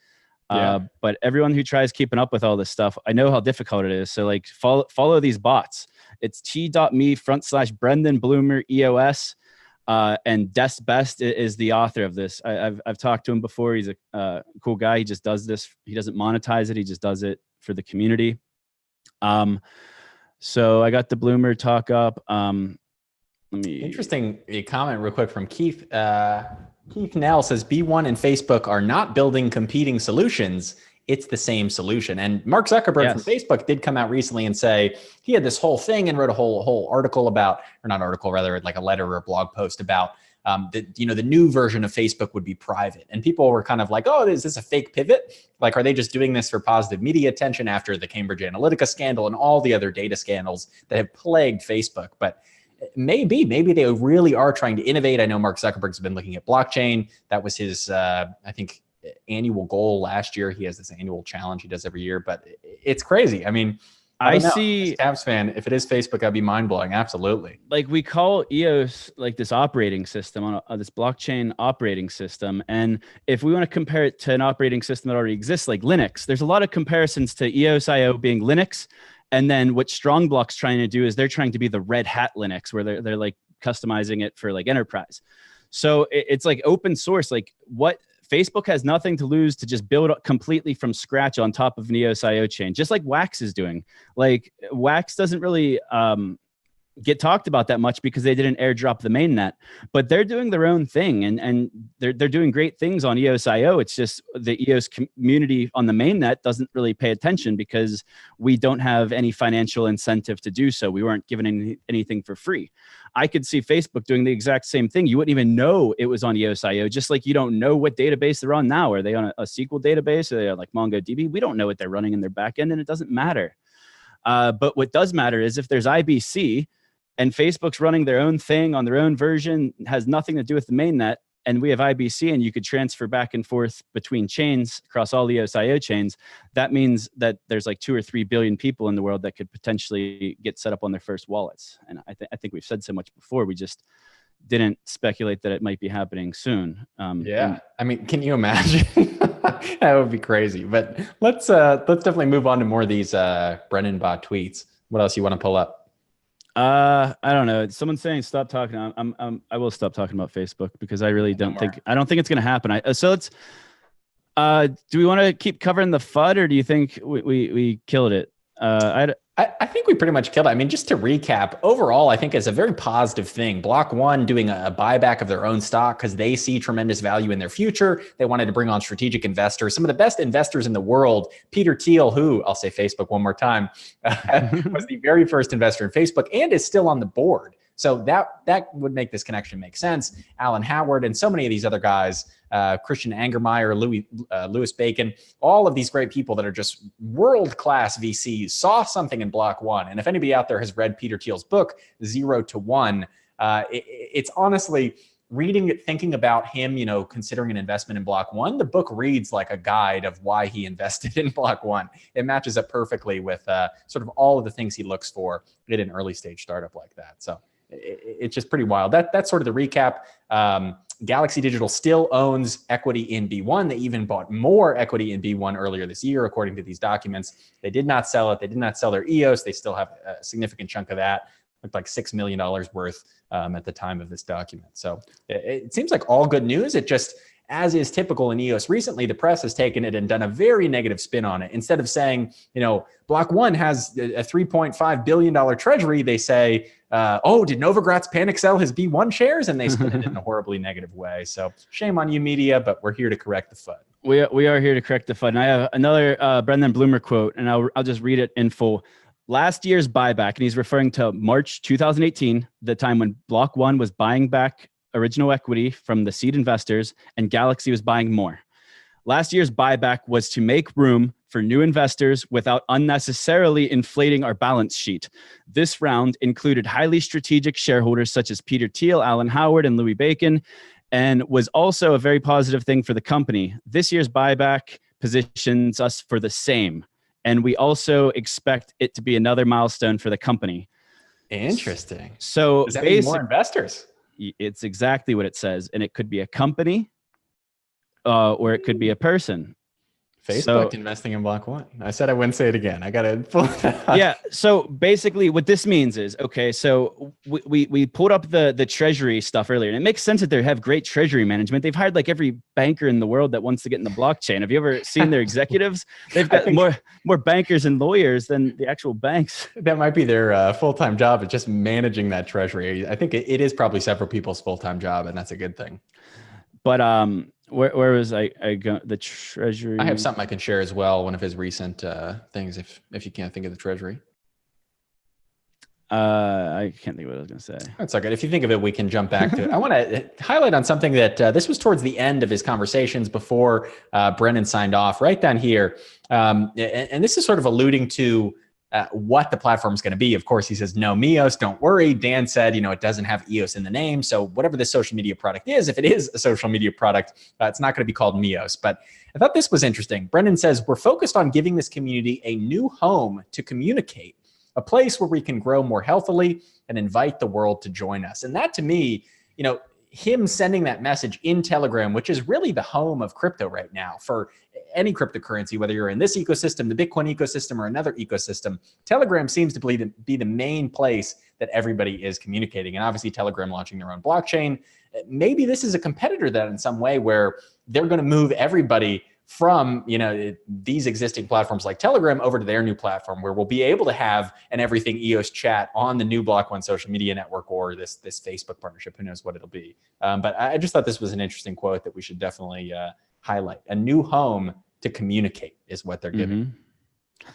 But everyone who tries keeping up with all this stuff, I know how difficult it is. So like follow these bots. It's t.me/Brendan Bloomer EOS. And Des Best is the author of this. I've talked to him before. He's a cool guy. He just does this. He doesn't monetize it. He just does it for the community. So I got the Bloomer talk up. Interesting comment real quick from Keith. Keith Nell says B1 and Facebook are not building competing solutions. It's the same solution. And Mark Zuckerberg from Facebook did come out recently and say he had this whole thing and wrote a whole article about, or not article, rather like a letter or a blog post about the new version of Facebook would be private. And people were kind of like, oh, is this a fake pivot? Like, are they just doing this for positive media attention after the Cambridge Analytica scandal and all the other data scandals that have plagued Facebook? But maybe they really are trying to innovate. I know Mark Zuckerberg's been looking at blockchain. That was his, I think, annual goal last year. He has this annual challenge he does every year, but it's crazy. I mean, I see, as a Cavs fan, if it is Facebook, I'd be mind blowing. Absolutely. Like, we call EOS like this operating system on this blockchain operating system. And if we want to compare it to an operating system that already exists, like Linux, there's a lot of comparisons to EOSIO being Linux. And then what Strongblock's trying to do is they're trying to be the Red Hat Linux, where they're like customizing it for like enterprise. So it's like open source. Like, what Facebook has nothing to lose to just build up completely from scratch on top of an EOSIO chain, just like Wax is doing. Like, Wax doesn't really get talked about that much because they didn't airdrop the mainnet, but they're doing their own thing, and they're doing great things on EOSIO. It's just the EOS community on the mainnet doesn't really pay attention because we don't have any financial incentive to do so. We weren't given anything for free. I could see Facebook doing the exact same thing. You wouldn't even know it was on EOSIO, just like you don't know what database they're on now. Are they on a SQL database? Are they on like MongoDB? We don't know what they're running in their backend, and it doesn't matter. But what does matter is if there's IBC, and Facebook's running their own thing on their own version, has nothing to do with the mainnet, and we have IBC, and you could transfer back and forth between chains across all the EOSIO chains, that means that there's like 2 or 3 billion people in the world that could potentially get set up on their first wallets. And I think we've said so much before, we just didn't speculate that it might be happening soon. I mean, can you imagine? That would be crazy. But let's definitely move on to more of these Brennan bot tweets. What else you want to pull up? I don't know. Someone's saying stop talking. I will stop talking about Facebook because I really don't think it's going to happen. So let's. Do we want to keep covering the FUD, or do you think we killed it? I think we pretty much killed it. I mean, just to recap, overall, I think it's a very positive thing. Block.one doing a buyback of their own stock because they see tremendous value in their future. They wanted to bring on strategic investors, some of the best investors in the world. Peter Thiel, who, I'll say Facebook one more time, was the very first investor in Facebook and is still on the board. So that would make this connection make sense. Alan Howard and so many of these other guys, Christian Angermaier, Louis Bacon, all of these great people that are just world-class VCs saw something in Block.one. And if anybody out there has read Peter Thiel's book, 0 to 1, it's honestly reading it, thinking about him, considering an investment in Block.one. The book reads like a guide of why he invested in Block.one. It matches up perfectly with sort of all of the things he looks for in an early stage startup like that. So it's just pretty wild. That's sort of the recap. Galaxy Digital still owns equity in B1. They even bought more equity in B1 earlier this year, according to these documents. They did not sell it. They did not sell their EOS. They still have a significant chunk of that. looked like $6 million worth at the time of this document. So it seems like all good news. It just, as is typical in EOS recently, the press has taken it and done a very negative spin on it. Instead of saying, Block.one has a $3.5 billion treasury, they say, did Novogratz panic sell his B1 shares? And they spin it in a horribly negative way. So shame on you, media, but we're here to correct the FUD. We are here to correct the FUD. And I have another Brendan Bloomer quote, and I'll just read it in full. Last year's buyback, and he's referring to March 2018, the time when Block.one was buying back original equity from the seed investors and Galaxy was buying more. Last year's buyback was to make room for new investors without unnecessarily inflating our balance sheet. This round included highly strategic shareholders such as Peter Thiel, Alan Howard, and Louis Bacon, and was also a very positive thing for the company. This year's buyback positions us for the same, and we also expect it to be another milestone for the company. Interesting. So does that mean more investors? It's exactly what it says. And it could be a company or it could be a person. Facebook investing in Block.one. I said I wouldn't say it again. I got to pull it out. Yeah. So basically what this means is, okay, so we pulled up the treasury stuff earlier, and it makes sense that they have great treasury management. They've hired like every banker in the world that wants to get in the blockchain. Have you ever seen their executives? They've got more bankers and lawyers than the actual banks. That might be their full-time job, is just managing that treasury. I think it is probably several people's full-time job, and that's a good thing. But where was I go? The treasury. I have something I can share as well. One of his recent things, if you can't think of the treasury. I can't think of what I was going to say. That's all good. If you think of it, we can jump back to it. I want to highlight on something that this was towards the end of his conversations before Brennan signed off, right down here. And this is sort of alluding to what the platform is going to be. Of course, he says, no MEOS, don't worry. Dan said, it doesn't have EOS in the name. So whatever this social media product is, if it is a social media product, it's not going to be called MEOS. But I thought this was interesting. Brendan says, we're focused on giving this community a new home to communicate, a place where we can grow more healthily and invite the world to join us. And that, to me, him sending that message in Telegram, which is really the home of crypto right now for any cryptocurrency, whether you're in this ecosystem, the Bitcoin ecosystem, or another ecosystem, Telegram seems to be the main place that everybody is communicating. And obviously Telegram launching their own blockchain. Maybe this is a competitor to that in some way, where they're going to move everybody from these existing platforms like Telegram over to their new platform, where we'll be able to have an everything EOS chat on the new Block.one social media network, or this Facebook partnership. Who knows what it'll be? But I just thought this was an interesting quote that we should definitely highlight. A new home to communicate is what they're giving. Mm-hmm.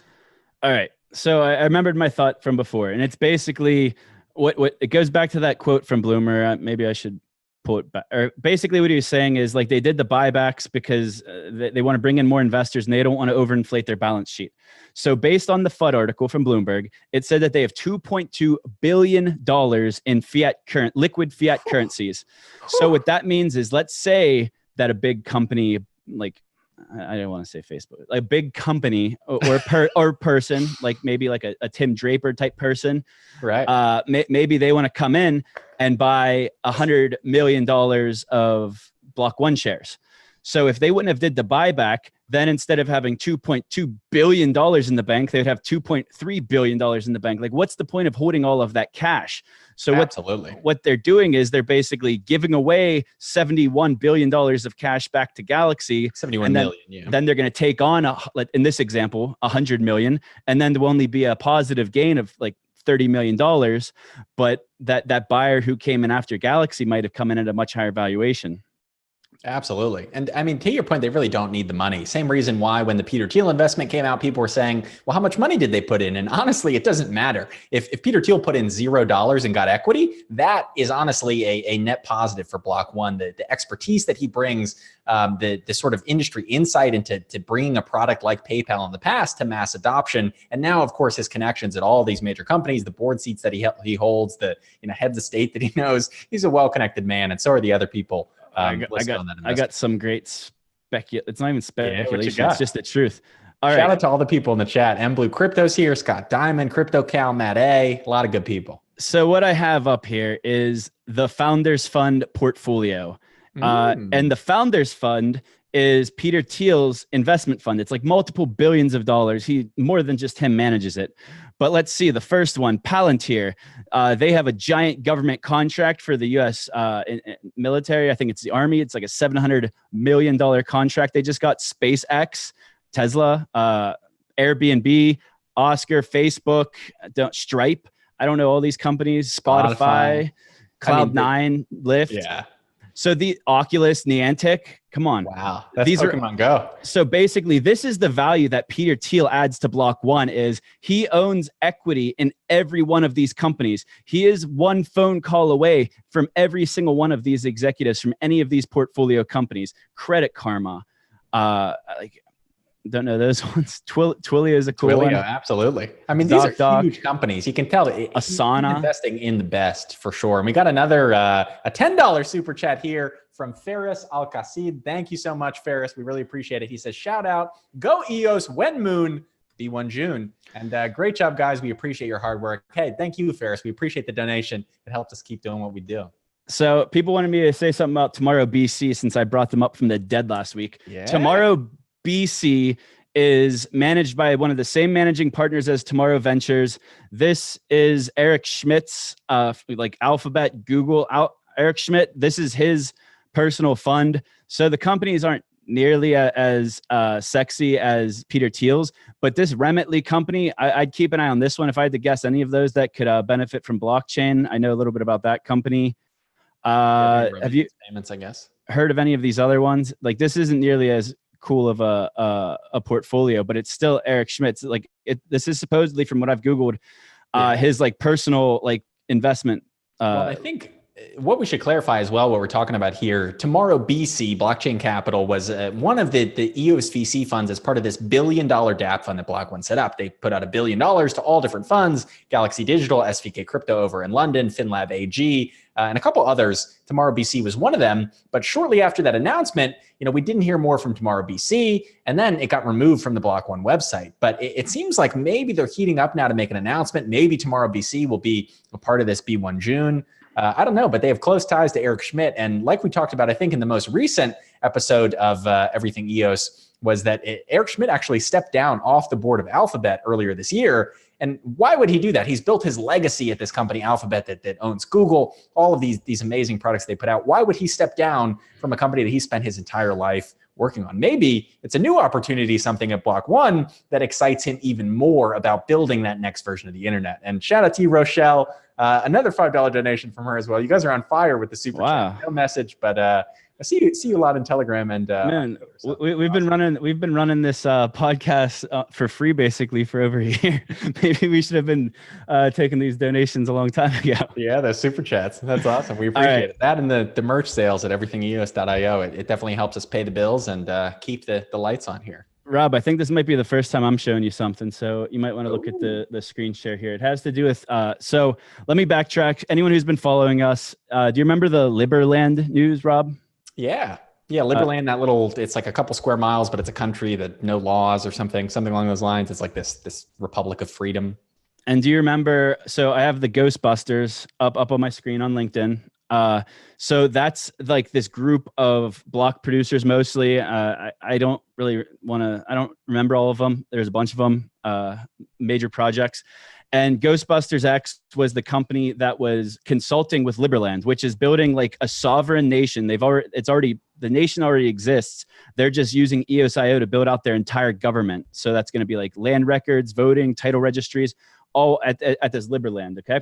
All right. So I remembered my thought from before, and it's basically what it goes back to that quote from Bloomer. Maybe I should pull it back. Or basically what he was saying is, like, they did the buybacks because they want to bring in more investors and they don't want to overinflate their balance sheet. So based on the FUD article from Bloomberg, it said that they have $2.2 billion in liquid fiat currencies. So what that means is, let's say that a big company, like, I don't want to say Facebook, like a big company or person, like maybe like a Tim Draper type person, right? Maybe they want to come in and buy $100 million of Block.one shares. So if they wouldn't have did the buyback, then instead of having $2.2 billion in the bank, they would have $2.3 billion in the bank. Like, what's the point of holding all of that cash? So what they're doing is they're basically giving away $71 billion of cash back to Galaxy. 71 million, yeah. Then they're going to take on, in this example, 100 million. And then there will only be a positive gain of like $30 million. But that buyer who came in after Galaxy might have come in at a much higher valuation. Absolutely. And I mean, to your point, they really don't need the money. Same reason why when the Peter Thiel investment came out, people were saying, well, how much money did they put in? And honestly, it doesn't matter. If Peter Thiel put in $0 and got equity, that is honestly a net positive for Block.one. The expertise that he brings, the sort of industry insight into bringing a product like PayPal in the past to mass adoption. And now, of course, his connections at all these major companies, the board seats that he holds, the heads of state that he knows. He's a well-connected man, and so are the other people. I got some great it's not even speculation. It's just the truth. Shout out to all the people in the chat. M Blue Crypto's here. Scott Diamond, Crypto Cal, Matt A. A lot of good people. So what I have up here is the Founders Fund portfolio. And the Founders Fund is Peter Thiel's investment fund. It's like multiple billions of dollars. More than just him manages it. But let's see the first one, Palantir. They have a giant government contract for the U.S. Military. I think it's the Army. It's like a $700 million contract. They just got SpaceX, Tesla, Airbnb, Oscar, Facebook, Stripe. I don't know all these companies, Spotify, Cloud9, Lyft. Yeah. So the Oculus, Niantic, come on. Wow. That's These Pokemon Go. So basically, this is the value that Peter Thiel adds to Block.one is he owns equity in every one of these companies. He is one phone call away from every single one of these executives from any of these portfolio companies. Credit Karma, don't know those ones. Twilio is a cool one. Absolutely. I mean, these are huge companies. You can tell Asana investing in the best for sure. And we got another a $10 super chat here from Ferris Al-Qasid. Thank you so much, Ferris. We really appreciate it. He says, shout out, go EOS when moon, B1 June. And great job, guys. We appreciate your hard work. Hey, thank you, Ferris. We appreciate the donation. It helps us keep doing what we do. So people wanted me to say something about Tomorrow BC since I brought them up from the dead last week. Yeah. Tomorrow BC is managed by one of the same managing partners as Tomorrow Ventures. This is Eric Schmidt's, like Alphabet, Google. Eric Schmidt, this is his personal fund. So the companies aren't nearly as sexy as Peter Thiel's, but this Remitly company, I'd keep an eye on this one. If I had to guess any of those that could benefit from blockchain, I know a little bit about that company. Have you payments, I guess, heard of any of these other ones? Like this isn't nearly as cool of a portfolio, but it's still Eric Schmidt's. Like this is supposedly, from what I've Googled, his like personal like investment. Well, I think what we should clarify as well, what we're talking about here, Tomorrow BC, Blockchain Capital, was one of the EOS VC funds as part of this $1 billion dapp fund that Block.one set up. They put out $1 billion to all different funds, Galaxy Digital, SVK Crypto over in London, FinLab AG, and a couple others. Tomorrow BC was one of them. But shortly after that announcement, we didn't hear more from Tomorrow BC, and then it got removed from the Block.one website. But it seems like maybe they're heating up now to make an announcement. Maybe Tomorrow BC will be a part of this B1 June. I don't know, but they have close ties to Eric Schmidt. And like we talked about, I think in the most recent episode of Everything EOS, was that Eric Schmidt actually stepped down off the board of Alphabet earlier this year. And why would he do that? He's built his legacy at this company, Alphabet, that owns Google, all of these amazing products they put out. Why would he step down from a company that he spent his entire life working on? Maybe it's a new opportunity, something at Block.one that excites him even more about building that next version of the internet. And shout out to you, Rochelle. Another $5 donation from her as well. You guys are on fire with the super chat. No message, but I see you a lot in Telegram and man, we've been running this podcast for free basically for over a year. Maybe we should have been taking these donations a long time ago. Yeah, those super chats. That's awesome. We appreciate it. That and the merch sales at everythingeos.io. It definitely helps us pay the bills and keep the lights on here. Rob, I think this might be the first time I'm showing you something, so you might want to look at the screen share here. It has to do with, so let me backtrack. Anyone who's been following us, do you remember the Liberland news, Rob? Yeah, Liberland, that little, it's like a couple square miles, but it's a country that no laws or something along those lines. It's like this Republic of Freedom. And do you remember, so I have the Ghostbusters up on my screen on LinkedIn. So that's like this group of block producers mostly. I don't really I don't remember all of them. There's a bunch of them, major projects. And Ghostbusters X was the company that was consulting with Liberland, which is building like a sovereign nation. The nation already exists. They're just using EOSIO to build out their entire government. So that's going to be like land records, voting, title registries, all at this Liberland. Okay.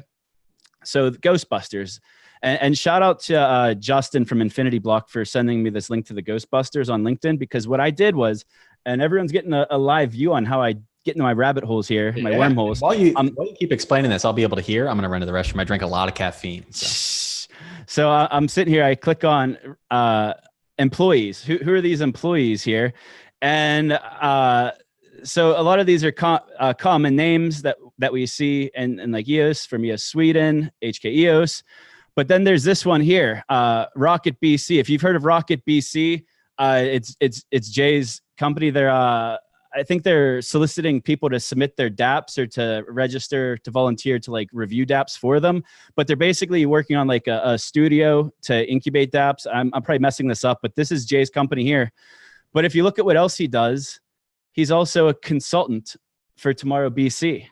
So the Ghostbusters. And shout out to Justin from Infinity Block for sending me this link to the Ghostbusters on LinkedIn, because what I did was, and everyone's getting a live view on how I get into my rabbit holes here, my wormholes. While you keep explaining this, I'll be able to hear. I'm going to run to the restroom. I drink a lot of caffeine. So I'm sitting here. I click on employees. Who are these employees here? And so a lot of these are common names that we see in like EOS, from EOS Sweden, HK EOS. But then there's this one here, Rocket BC. If you've heard of Rocket BC, it's Jay's company. I think they're soliciting people to submit their dapps or to register to volunteer to like review dapps for them. But they're basically working on like a studio to incubate dapps. I'm probably messing this up, but this is Jay's company here. But if you look at what else he does, he's also a consultant for Tomorrow BC.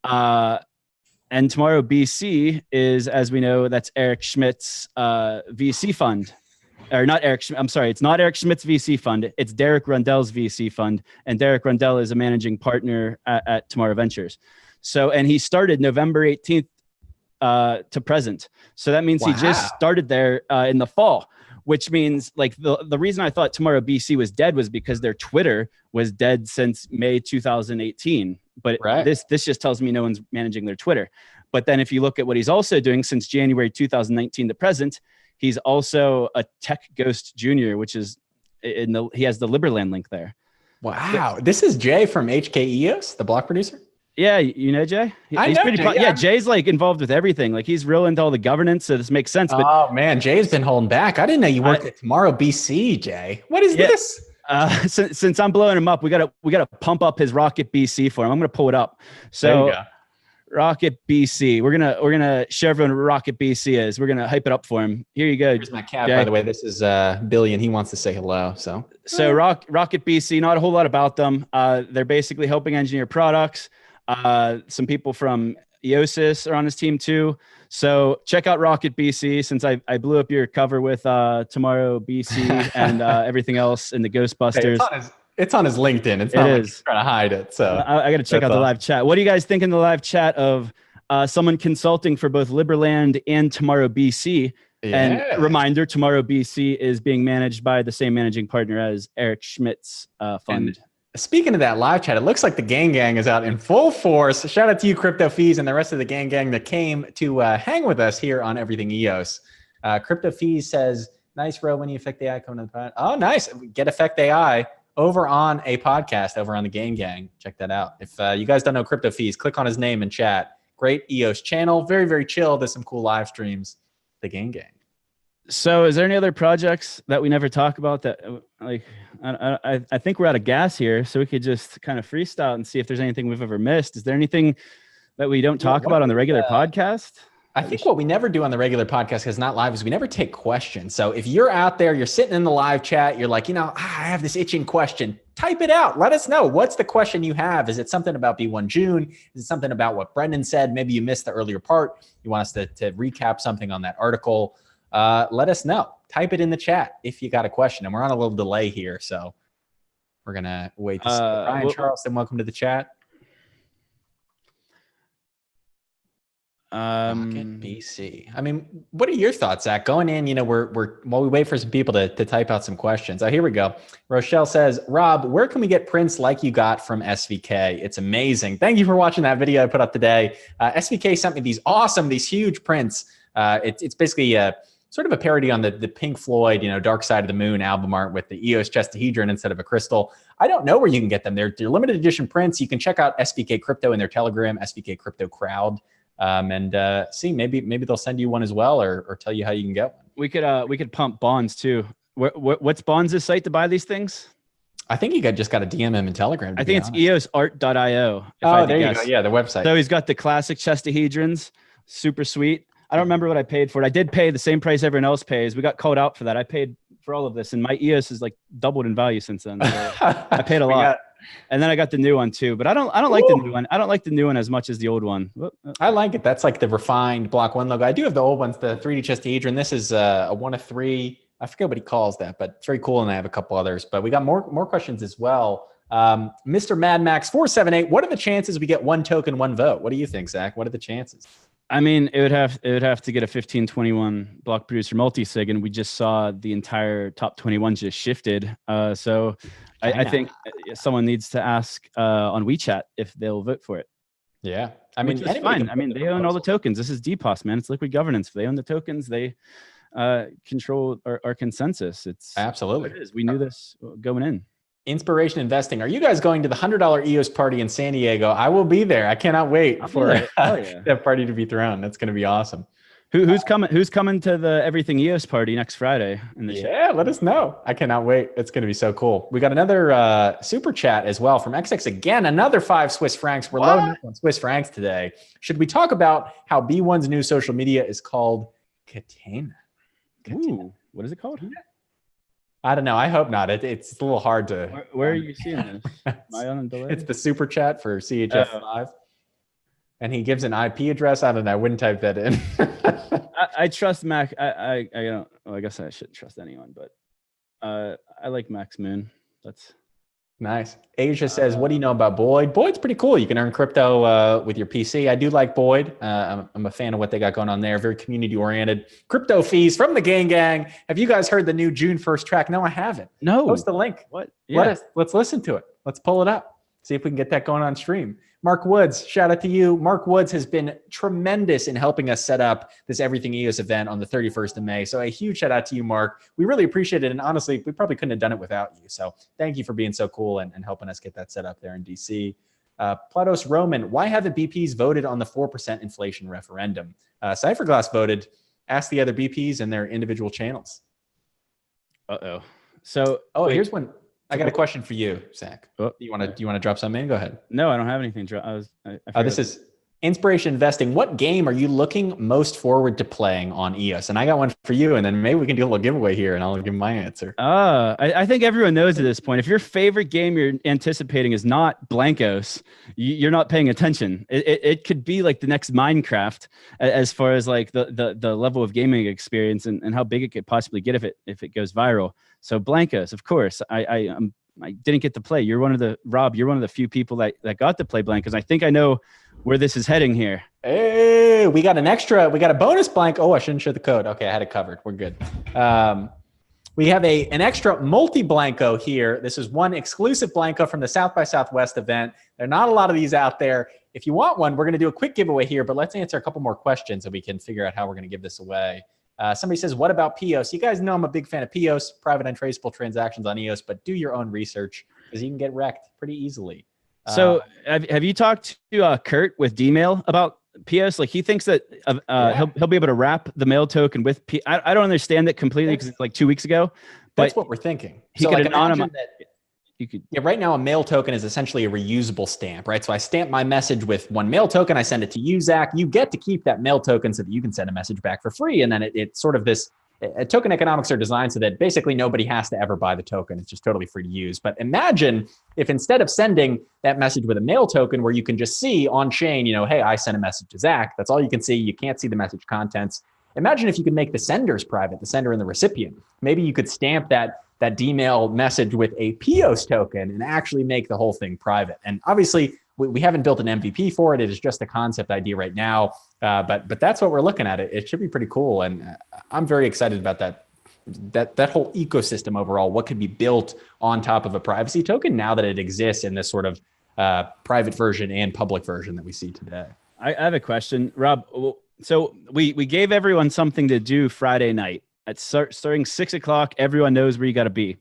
And Tomorrow BC is, as we know, that's Eric Schmidt's VC fund. Or not Eric Schmidt. I'm sorry. It's not Eric Schmidt's VC fund. It's Derek Rundell's VC fund. And Derek Rundell is a managing partner at Tomorrow Ventures. So, and he started November 18th to present. So that means he just started there in the fall, which means like the reason I thought Tomorrow BC was dead was because their Twitter was dead since May 2018. But this just tells me no one's managing their Twitter. But then if you look at what he's also doing since January 2019 to present, he's also a tech ghost junior, which is he has the Liberland link there. Wow. This is Jay from HKEOS, the block producer. Yeah. You know, Jay, he's pretty, Jay's like involved with everything. Like he's real into all the governance. So this makes sense. But, oh man, Jay's been holding back. I didn't know you worked at Tomorrow BC, Jay. What is this? Since I'm blowing him up, we gotta pump up his Rocket BC for him. I'm gonna pull it up. So Rocket BC, we're gonna show everyone what Rocket BC is. We're gonna hype it up for him. Here you go. Here's my cat, Jay. By the way. This is Billy, and he wants to say hello. So Rocket BC, not a whole lot about them. They're basically helping engineer products. Some people from EOSIS are on his team too. So check out Rocket BC, since I blew up your cover with Tomorrow BC and everything else in the Ghostbusters. Hey, it's on his LinkedIn. It's not like he's trying to hide it. So I got to check out the live chat. What do you guys think in the live chat of someone consulting for both Liberland and Tomorrow BC? Yeah. And reminder, Tomorrow BC is being managed by the same managing partner as Eric Schmidt's fund. And speaking of that live chat, it looks like the gang is out in full force. Shout out to you, Crypto Fees, and the rest of the gang that came to hang with us here on Everything EOS. Crypto Fees says, nice, bro, when you Effect AI coming to the pod. Oh, nice. Get Effect AI over on a podcast over on the gang. Check that out. If you guys don't know Crypto Fees, click on his name in chat. Great EOS channel. Very, very chill. There's some cool live streams. The gang. So is there any other projects that we never talk about that like, I think we're out of gas here, so we could just kind of freestyle and see if there's anything we've ever missed. Is there anything that we don't talk about on the regular podcast? I think what we never do on the regular podcast, because not live, is we never take questions. So if you're out there, you're sitting in the live chat, you're like, I have this itching question. Type it out. Let us know. What's the question you have? Is it something about B1 June? Is it something about what Brendan said? Maybe you missed the earlier part. You want us to recap something on that article. Let us know. Type it in the chat if you got a question. And we're on a little delay here, so we're going to wait to see. Ryan Charleston, welcome to the chat. BC. I mean, what are your thoughts, Zach? Going in, while we wait for some people to type out some questions. Oh, here we go. Rochelle says, Rob, where can we get prints like you got from SVK? It's amazing. Thank you for watching that video I put up today. SVK sent me these huge prints. It's basically sort of a parody on the Pink Floyd, Dark Side of the Moon album art with the EOS chestahedron instead of a crystal. I don't know where you can get them. They're limited edition prints. You can check out SVK Crypto in their Telegram, SVK Crypto Crowd. And see, maybe they'll send you one as well, or tell you how you can get one. We could pump Bonds too. What's Bonds' site to buy these things? I think you just got to DM him in Telegram. I think it's eosart.io. Oh, there you go. Yeah, the website. So he's got the classic chestahedrons, super sweet. I don't remember what I paid for it. I did pay the same price everyone else pays. We got called out for that. I paid for all of this, and my EOS is like doubled in value since then. So I paid a lot. And then I got the new one too, but I don't like the new one. I don't like the new one as much as the old one. I like it. That's like the refined Block.one logo. I do have the old ones, the 3D chestahedron. This is a 1 of 3. I forget what he calls that, but it's very cool. And I have a couple others, but we got more questions as well. Mr. Mad Max 478. What are the chances we get 1 token, 1 vote? What do you think, Zach? What are the chances? I mean, it would have to get a 1521 block producer multi-sig, and we just saw the entire top 21 just shifted. So I think someone needs to ask on WeChat if they'll vote for it. Yeah. I mean, it's fine. I mean, they own all the tokens. This is DPoS, man. It's liquid governance. If they own the tokens, they control our consensus. It's absolutely. It is. We knew this going in. Inspiration Investing. Are you guys going to the $100 EOS party in San Diego? I will be there. I cannot wait for that party to be thrown. That's going to be awesome. Who's coming? Who's coming to the Everything EOS party next Friday? Let us know. I cannot wait. It's going to be so cool. We got another super chat as well from XX again. Another 5 Swiss francs. We're loading up on Swiss francs today. Should we talk about how B1's new social media is called Catena? Ooh, what is it called? I don't know. I hope not. It's a little hard to. Where are you seeing this? Am I on a delay? It's the super chat for CHF5. And he gives an IP address. I don't know. I wouldn't type that in. I trust Mac. I don't. Well, I guess I shouldn't trust anyone, but I like Max Moon. That's nice. Asia says, "What do you know about Boyd?" Boyd's pretty cool. You can earn crypto with your PC. I do like Boyd. I'm a fan of what they got going on there. Very community oriented. Crypto fees from the gang. Have you guys heard the new June 1st track? No, I haven't. No. Post the link. What? Yeah. Let's listen to it. Let's pull it up. See if we can get that going on stream. Mark Woods, shout out to you. Mark Woods has been tremendous in helping us set up this Everything EOS event on the 31st of May. So a huge shout out to you, Mark. We really appreciate it. And honestly, we probably couldn't have done it without you. So thank you for being so cool and helping us get that set up there in DC. Platos Roman, why haven't BPs voted on the 4% inflation referendum? Cypherglass voted. Ask the other BPs and their individual channels. So, here's one. I got a question for you, Zach. Do you want to drop something in? Go ahead. No, I don't have anything. This is Inspiration Investing. What game are you looking most forward to playing on EOS? And I got one for you, and then maybe we can do a little giveaway here, and I'll give my answer. I think everyone knows at this point. If your favorite game you're anticipating is not Blankos, you're not paying attention. It could be like the next Minecraft, as far as like the level of gaming experience and how big it could possibly get if it goes viral. So Blankos, of course, I didn't get to play. You're one of the few people that got to play Blankos. I think I know where this is heading here. Hey, we got a bonus blank. Oh, I shouldn't show the code. Okay, I had it covered. We're good. We have an extra multi-Blanco here. This is one exclusive Blanco from the South by Southwest event. There are not a lot of these out there. If you want one, we're going to do a quick giveaway here, but let's answer a couple more questions so we can figure out how we're going to give this away. Somebody says, what about PEOS? You guys know I'm a big fan of PEOS, private untraceable transactions on EOS, but do your own research because you can get wrecked pretty easily. So have you talked to Kurt with D-Mail about PEOS? Like he thinks that he'll be able to wrap the mail token with I don't understand it completely because it's like 2 weeks ago. But that's what we're thinking. He could anonymize. Yeah, right now a mail token is essentially a reusable stamp, right? So I stamp my message with one mail token. I send it to you, Zach. You get to keep that mail token so that you can send a message back for free. And then it's sort of this token economics are designed so that basically nobody has to ever buy the token. It's just totally free to use. But imagine if instead of sending that message with a mail token where you can just see on chain, hey, I sent a message to Zach. That's all you can see. You can't see the message contents. Imagine if you could make the senders private, the sender and the recipient. Maybe you could stamp that D-mail message with a PEOS token and actually make the whole thing private. And obviously, we haven't built an MVP for it. It is just a concept idea right now. But that's what we're looking at. It should be pretty cool. And I'm very excited about that whole ecosystem overall. What could be built on top of a privacy token now that it exists in this sort of private version and public version that we see today. I have a question, Rob. So we gave everyone something to do Friday night. At starting 6 o'clock, everyone knows where you got to be.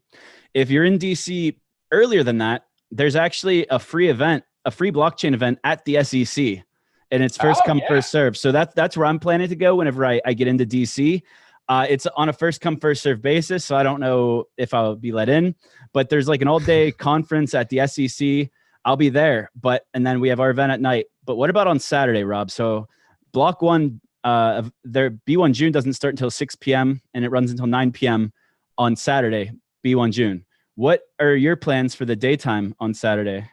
If you're in DC earlier than that, there's actually a free event, a free blockchain event at the SEC, and it's first come, first serve. So that's where I'm planning to go whenever I get into DC. It's on a first come, first serve basis. So I don't know if I'll be let in, but there's like an all day conference at the SEC. I'll be there, and then we have our event at night. But what about on Saturday, Rob? So Block.one, their B1 June doesn't start until 6 p.m. and it runs until 9 p.m. on Saturday, B1 June. What are your plans for the daytime on Saturday?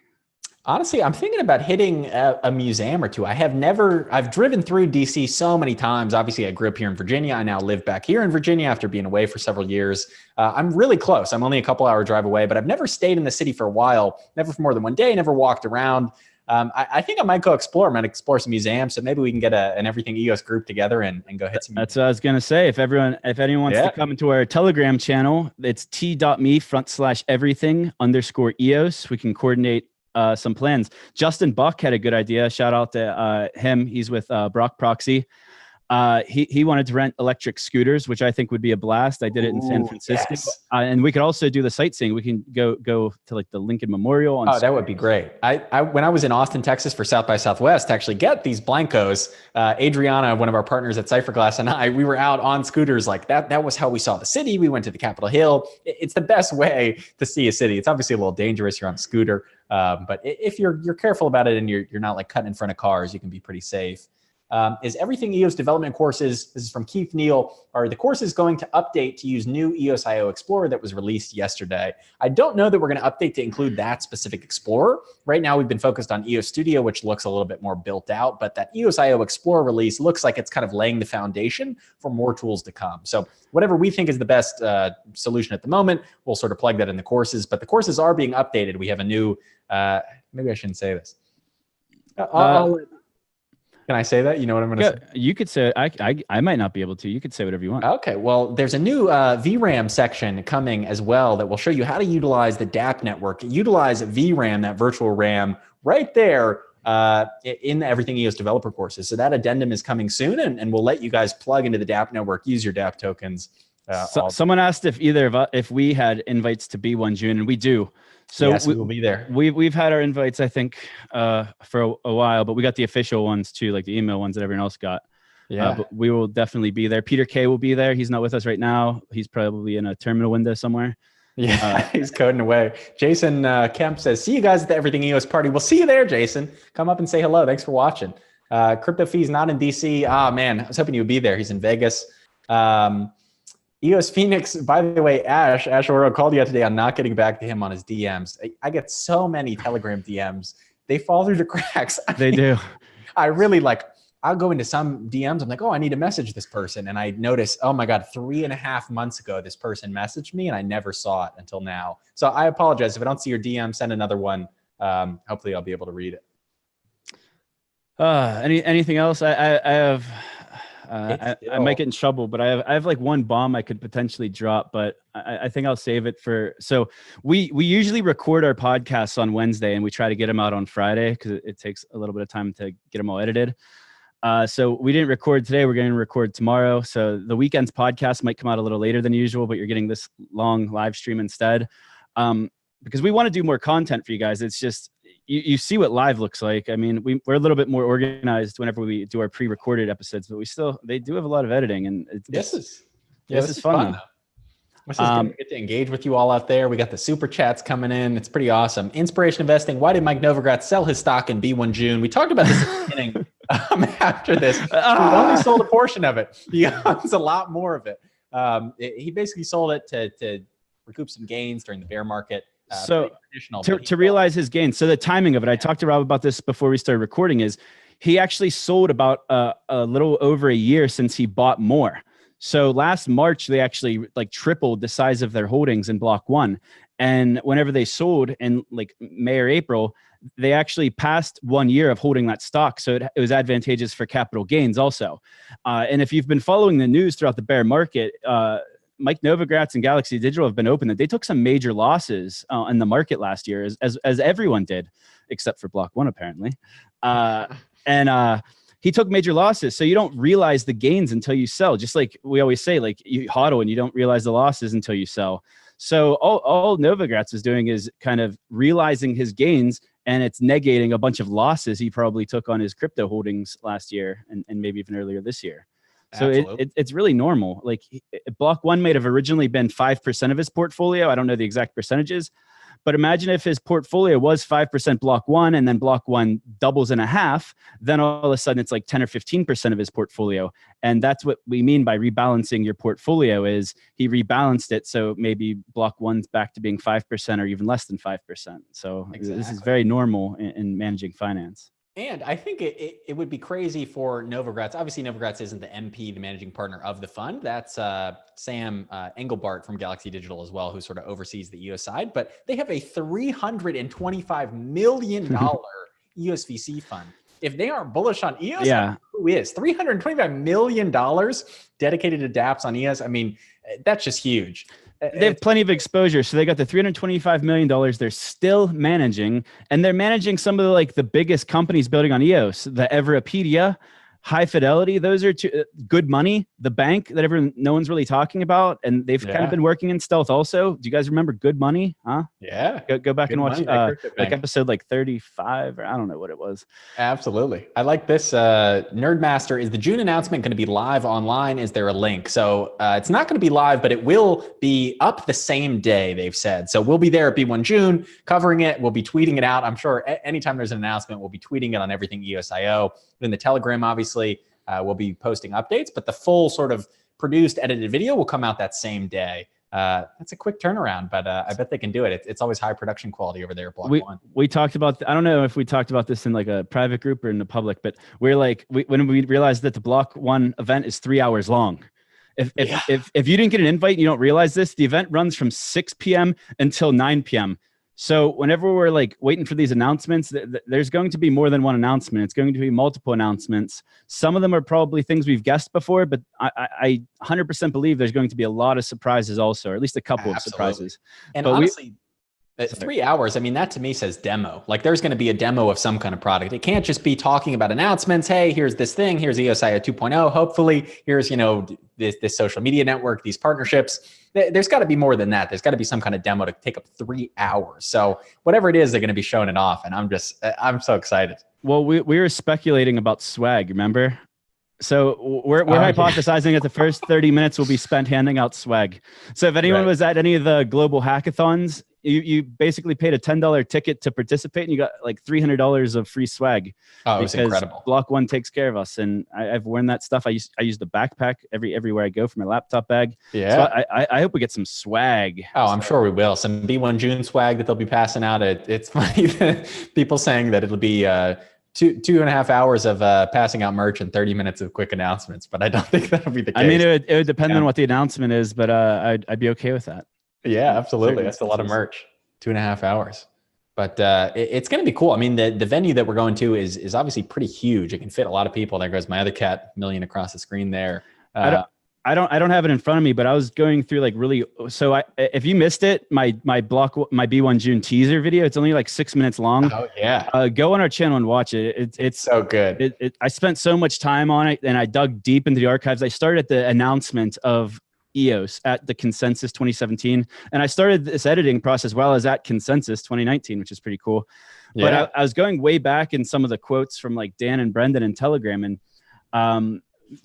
Honestly, I'm thinking about hitting a museum or two. I've driven through DC so many times. Obviously, I grew up here in Virginia. I now live back here in Virginia after being away for several years. I'm really close. I'm only a couple hour drive away, but I've never stayed in the city for a while, never for more than one day, never walked around. I think I might go explore. I might explore some museums. So maybe we can get an Everything EOS group together and go hit some. That's what I was going to say. If anyone wants to come into our Telegram channel, it's t.me/everything_EOS. We can coordinate some plans. Justin Buck had a good idea. Shout out to him. He's with Brock Proxy. He wanted to rent electric scooters, which I think would be a blast. I did it in San Francisco. Yes. And we could also do the sightseeing. We can go to like the Lincoln Memorial. That would be great. When I was in Austin, Texas for South by Southwest to actually get these Blancos, Adriana, one of our partners at Cypherglass, and we were out on scooters like that. That was how we saw the city. We went to the Capitol Hill. It's the best way to see a city. It's obviously a little dangerous. You're on a scooter. But if you're careful about it and you're not like cutting in front of cars, you can be pretty safe. Is everything EOS development courses, this is from Keith Neal, are the courses going to update to use new EOSIO Explorer that was released yesterday? I don't know that we're going to update to include that specific Explorer. Right now, we've been focused on EOS Studio, which looks a little bit more built out, but that EOSIO Explorer release looks like it's kind of laying the foundation for more tools to come. So whatever we think is the best solution at the moment, we'll sort of plug that in the courses, but the courses are being updated. We have a new, maybe I shouldn't say this. Can I say that? You know what I'm going to say? You could say it. I might not be able to. You could say whatever you want. Okay. Well, there's a new VRAM section coming as well that will show you how to utilize the dapp network, utilize VRAM, that virtual RAM, right there in the Everything EOS developer courses. So that addendum is coming soon, and we'll let you guys plug into the dapp network, use your dapp tokens. Someone asked if we had invites to B1 June, and we do. So yes, we will be there. We've had our invites, I think, for a while, but we got the official ones too, like the email ones that everyone else got. Yeah, but we will definitely be there. Peter K will be there. He's not with us right now. He's probably in a terminal window somewhere. Yeah, he's coding away. Jason Kemp says, "See you guys at the Everything EOS party." We'll see you there, Jason. Come up and say hello. Thanks for watching. Crypto Fee's not in DC. Ah, man, I was hoping you would be there. He's in Vegas. EOS Phoenix, by the way, Ash Oro called you out today on not getting back to him on his DMs. I get so many Telegram DMs. They fall through the cracks. They do. I really I'll go into some DMs. I'm like, oh, I need to message this person. And I notice, oh my God, 3.5 months ago, this person messaged me and I never saw it until now. So I apologize. If I don't see your DM, send another one. Hopefully I'll be able to read it. Anything else? I have... I might get in trouble, but I have like one bomb I could potentially drop, but I think I'll save it for. So we usually record our podcasts on Wednesday and we try to get them out on Friday because it takes a little bit of time to get them all edited. So we didn't record today. We're going to record tomorrow. So the weekend's podcast might come out a little later than usual, but you're getting this long live stream instead. Because we want to do more content for you guys. It's just, you see what live looks like. I mean, we're a little bit more organized whenever we do our pre-recorded episodes, but they do have a lot of editing, and this is fun. This is good to get to engage with you all out there. We got the super chats coming in. It's pretty awesome. Inspiration investing. Why did Mike Novogratz sell his stock in B1 June? We talked about this at the beginning. After this, he only sold a portion of it. He owns a lot more of it. He basically sold it to recoup some gains during the bear market. So to realize his gains. So the timing of it, I talked to Rob about this before we started recording, is he actually sold about a little over a year since he bought more. So last March, they actually tripled the size of their holdings in Block.one. And whenever they sold in like May or April, they actually passed 1 year of holding that stock. So it was advantageous for capital gains also. And if you've been following the news throughout the bear market, Mike Novogratz and Galaxy Digital have been open that they took some major losses in the market last year, as everyone did, except for Block.one apparently. And he took major losses. So you don't realize the gains until you sell. Just like we always say, like you hodl and you don't realize the losses until you sell. So all Novogratz is doing is kind of realizing his gains, and it's negating a bunch of losses he probably took on his crypto holdings last year and maybe even earlier this year. So it's really normal. Like Block.one might have originally been 5% of his portfolio. I don't know the exact percentages, but imagine if his portfolio was 5% Block.one and then Block.one doubles in a half, then all of a sudden it's like 10 or 15% of his portfolio. And that's what we mean by rebalancing your portfolio, is he rebalanced it. So maybe Block.one's back to being 5% or even less than 5%. So This is very normal in managing finance. And I think it would be crazy for Novogratz. Obviously, Novogratz isn't the MP, the managing partner of the fund. That's Sam Engelbart from Galaxy Digital as well, who sort of oversees the EOS side. But they have a $325 million EOS VC fund. If they aren't bullish on EOS, who is? $325 million dedicated to dapps on EOS. I mean, that's just huge. They have plenty of exposure. So they got the $325 million they're still managing, and they're managing some of the biggest companies building on EOS, the Everipedia, High Fidelity. Those are two. Good Money, the bank that no one's really talking about, and they've kind of been working in stealth also. Do you guys remember Good Money? Huh? Yeah. Go back and watch episode 35, or I don't know what it was. Absolutely. I like this. Nerdmaster, is the June announcement going to be live online? Is there a link? So it's not going to be live, but it will be up the same day, they've said. So we'll be there at B1 June covering it. We'll be tweeting it out. I'm sure anytime there's an announcement, we'll be tweeting it on everything EOSIO. Then the Telegram, obviously, obviously we'll be posting updates, but the full sort of produced, edited video will come out that same day. That's a quick turnaround, but I bet they can do it. It's always high production quality over there at Block.one. We talked about, I don't know if we talked about this in like a private group or in the public, but we're like, when we realized that the Block.one event is 3 hours long. If you didn't get an invite and you don't realize this, the event runs from 6 p.m. until 9 p.m. So whenever we're like waiting for these announcements, there's going to be more than one announcement. It's going to be multiple announcements. Some of them are probably things we've guessed before, but I 100% believe there's going to be a lot of surprises also, or at least a couple of surprises. And honestly, 3 hours, I mean, that to me says demo. Like there's going to be a demo of some kind of product. It can't just be talking about announcements. Hey, here's this thing. Here's EOSIO 2.0. Hopefully, here's, this social media network, these partnerships. There's got to be more than that. There's got to be some kind of demo to take up 3 hours. So whatever it is, they're going to be showing it off. And I'm so excited. Well, we were speculating about swag, remember? So we're hypothesizing that the first 30 minutes will be spent handing out swag. So if anyone was at any of the global hackathons, you basically paid a $10 ticket to participate and you got like $300 of free swag. Oh, it was incredible. Block.one takes care of us. And I've worn that stuff. I use the backpack everywhere I go for my laptop bag. Yeah. So I hope we get some swag. Oh, I'm sure we will. Some B1 June swag that they'll be passing out. It's funny that people saying that it'll be 2.5 hours of passing out merch and 30 minutes of quick announcements, but I don't think that'll be the case. I mean, it would depend on what the announcement is, but I'd be okay with that. Yeah, absolutely. That's a lot of merch. 2.5 hours. But it's going to be cool. I mean, the venue that we're going to is obviously pretty huge. It can fit a lot of people. There goes my other cat, million across the screen there. I don't have it in front of me, but I was going through like really. So if you missed it, my B1 June teaser video, it's only like 6 minutes long. Oh yeah. Go on our channel and watch it. It's so good. I spent so much time on it and I dug deep into the archives. I started at the announcement of EOS at the Consensus 2017. And I started this editing process while I was at Consensus 2019, which is pretty cool. Yeah. But I was going way back in some of the quotes from like Dan and Brendan in Telegram. And do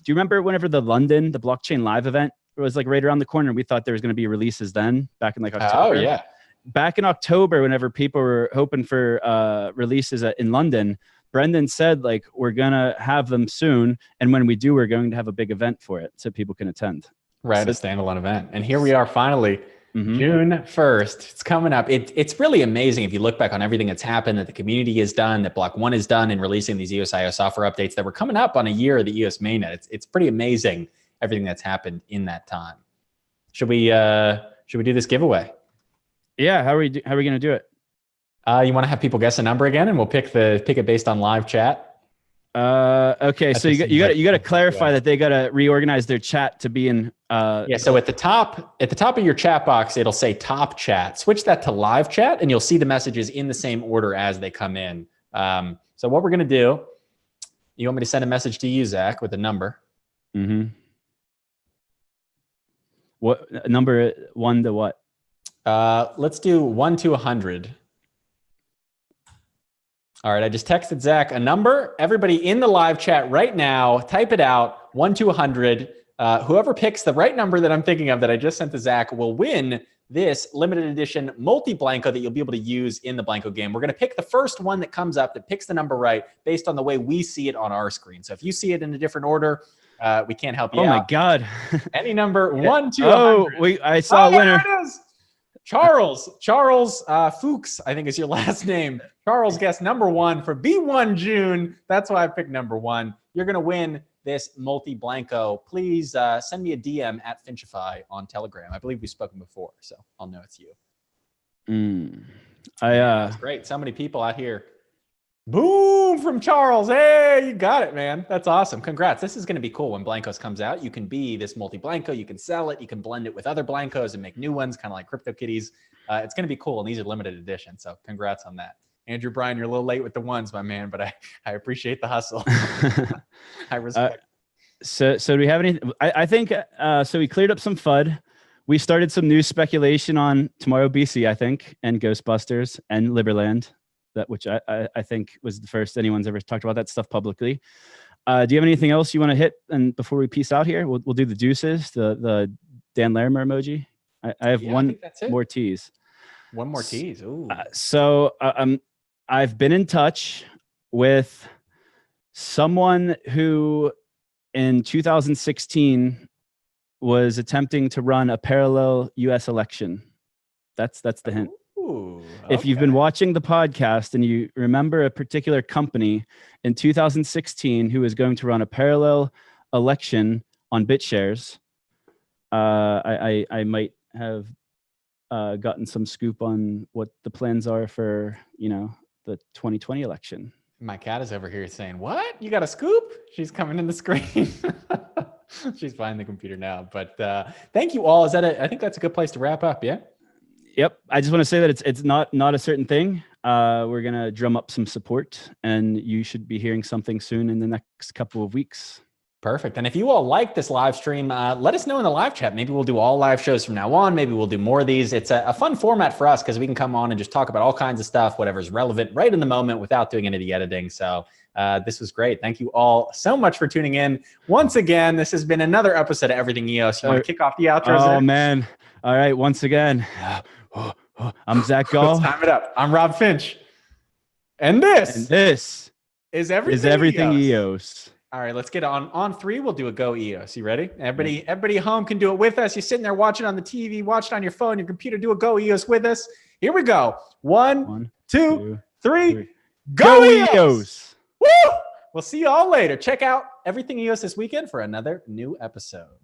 you remember whenever the blockchain live event was like right around the corner? We thought there was going to be releases then back in like October. Oh yeah. Back in October, whenever people were hoping for releases in London, Brendan said like, we're going to have them soon. And when we do, we're going to have a big event for it so people can attend. Right, a standalone event. And here we are finally, June 1st. It's coming up. It's really amazing if you look back on everything that's happened, that the community has done, that Block.one has done in releasing these EOSIO software updates that were coming up on a year of the EOS mainnet. It's pretty amazing everything that's happened in that time. Should we do this giveaway? Yeah, how are we going to do it? You want to have people guess a number again, and we'll pick it based on live chat. Okay, so you got to clarify that they got to reorganize their chat to be in. Yeah. So at the top of your chat box, it'll say top chat. Switch that to live chat, and you'll see the messages in the same order as they come in. So what we're gonna do? You want me to send a message to you, Zach, with a number? Mm-hmm. What number? 1 to what? Let's do 1 to 100. All right, I just texted Zach a number. Everybody in the live chat right now, type it out, 1 to 100. Whoever picks the right number that I'm thinking of that I just sent to Zach will win this limited edition multi-blanco that you'll be able to use in the blanco game. We're going to pick the first one that comes up that picks the number right based on the way we see it on our screen. So if you see it in a different order, we can't help you out. Oh my God. Any number 1 to 100. I saw a winner. There it is. Charles Fuchs, I think is your last name. Charles guessed number 1 for B1 June. That's why I picked number 1. You're going to win this multi-blanco. Please send me a DM at Finchify on Telegram. I believe we've spoken before, so I'll know it's you. That's great. So many people out here. Boom from Charles. Hey, you got it, man. That's awesome. Congrats. This is going to be cool when Blancos comes out. You can be this multi-blanco. You can sell it. You can blend it with other Blancos and make new ones, kind of like CryptoKitties. It's going to be cool, and these are limited edition, so congrats on that. Andrew Bryan, you're a little late with the ones, my man, but I appreciate the hustle. I respect. So do we have any? I think so. We cleared up some FUD. We started some news speculation on Tomorrow BC, I think, and Ghostbusters and Liberland, which I think was the first anyone's ever talked about that stuff publicly. Do you have anything else you want to hit? And before we peace out here, we'll do the deuces, the Dan Larimer emoji. I have one more tease. One more tease. Ooh. So I've been in touch with Someone who in 2016 was attempting to run a parallel US election. That's the hint. Ooh, If you've been watching the podcast and you remember a particular company in 2016 who was going to run a parallel election on BitShares, I might have gotten some scoop on what the plans are for, the 2020 election. My cat is over here saying, "What? You got a scoop?" She's coming in the screen. She's behind the computer now. But thank you all. I think that's a good place to wrap up. Yeah. Yep. I just want to say that it's not a certain thing. We're gonna drum up some support, and you should be hearing something soon in the next couple of weeks. Perfect. And if you all like this live stream, let us know in the live chat. Maybe we'll do all live shows from now on. Maybe we'll do more of these. It's a fun format for us because we can come on and just talk about all kinds of stuff, whatever's relevant right in the moment without doing any of the editing. So this was great. Thank you all so much for tuning in. Once again, this has been another episode of Everything EOS. You want to kick off the outro? Oh, man. All right. Once again, I'm Zack Gall. Let's time it up. I'm Rob Finch. And this is Everything EOS. All right, let's get on three. We'll do a go EOS. You ready? Everybody at home can do it with us. You're sitting there watching on the TV, watching on your phone, your computer. Do a go EOS with us. Here we go. One, two, three. Go EOS! Woo! We'll see you all later. Check out Everything EOS this weekend for another new episode.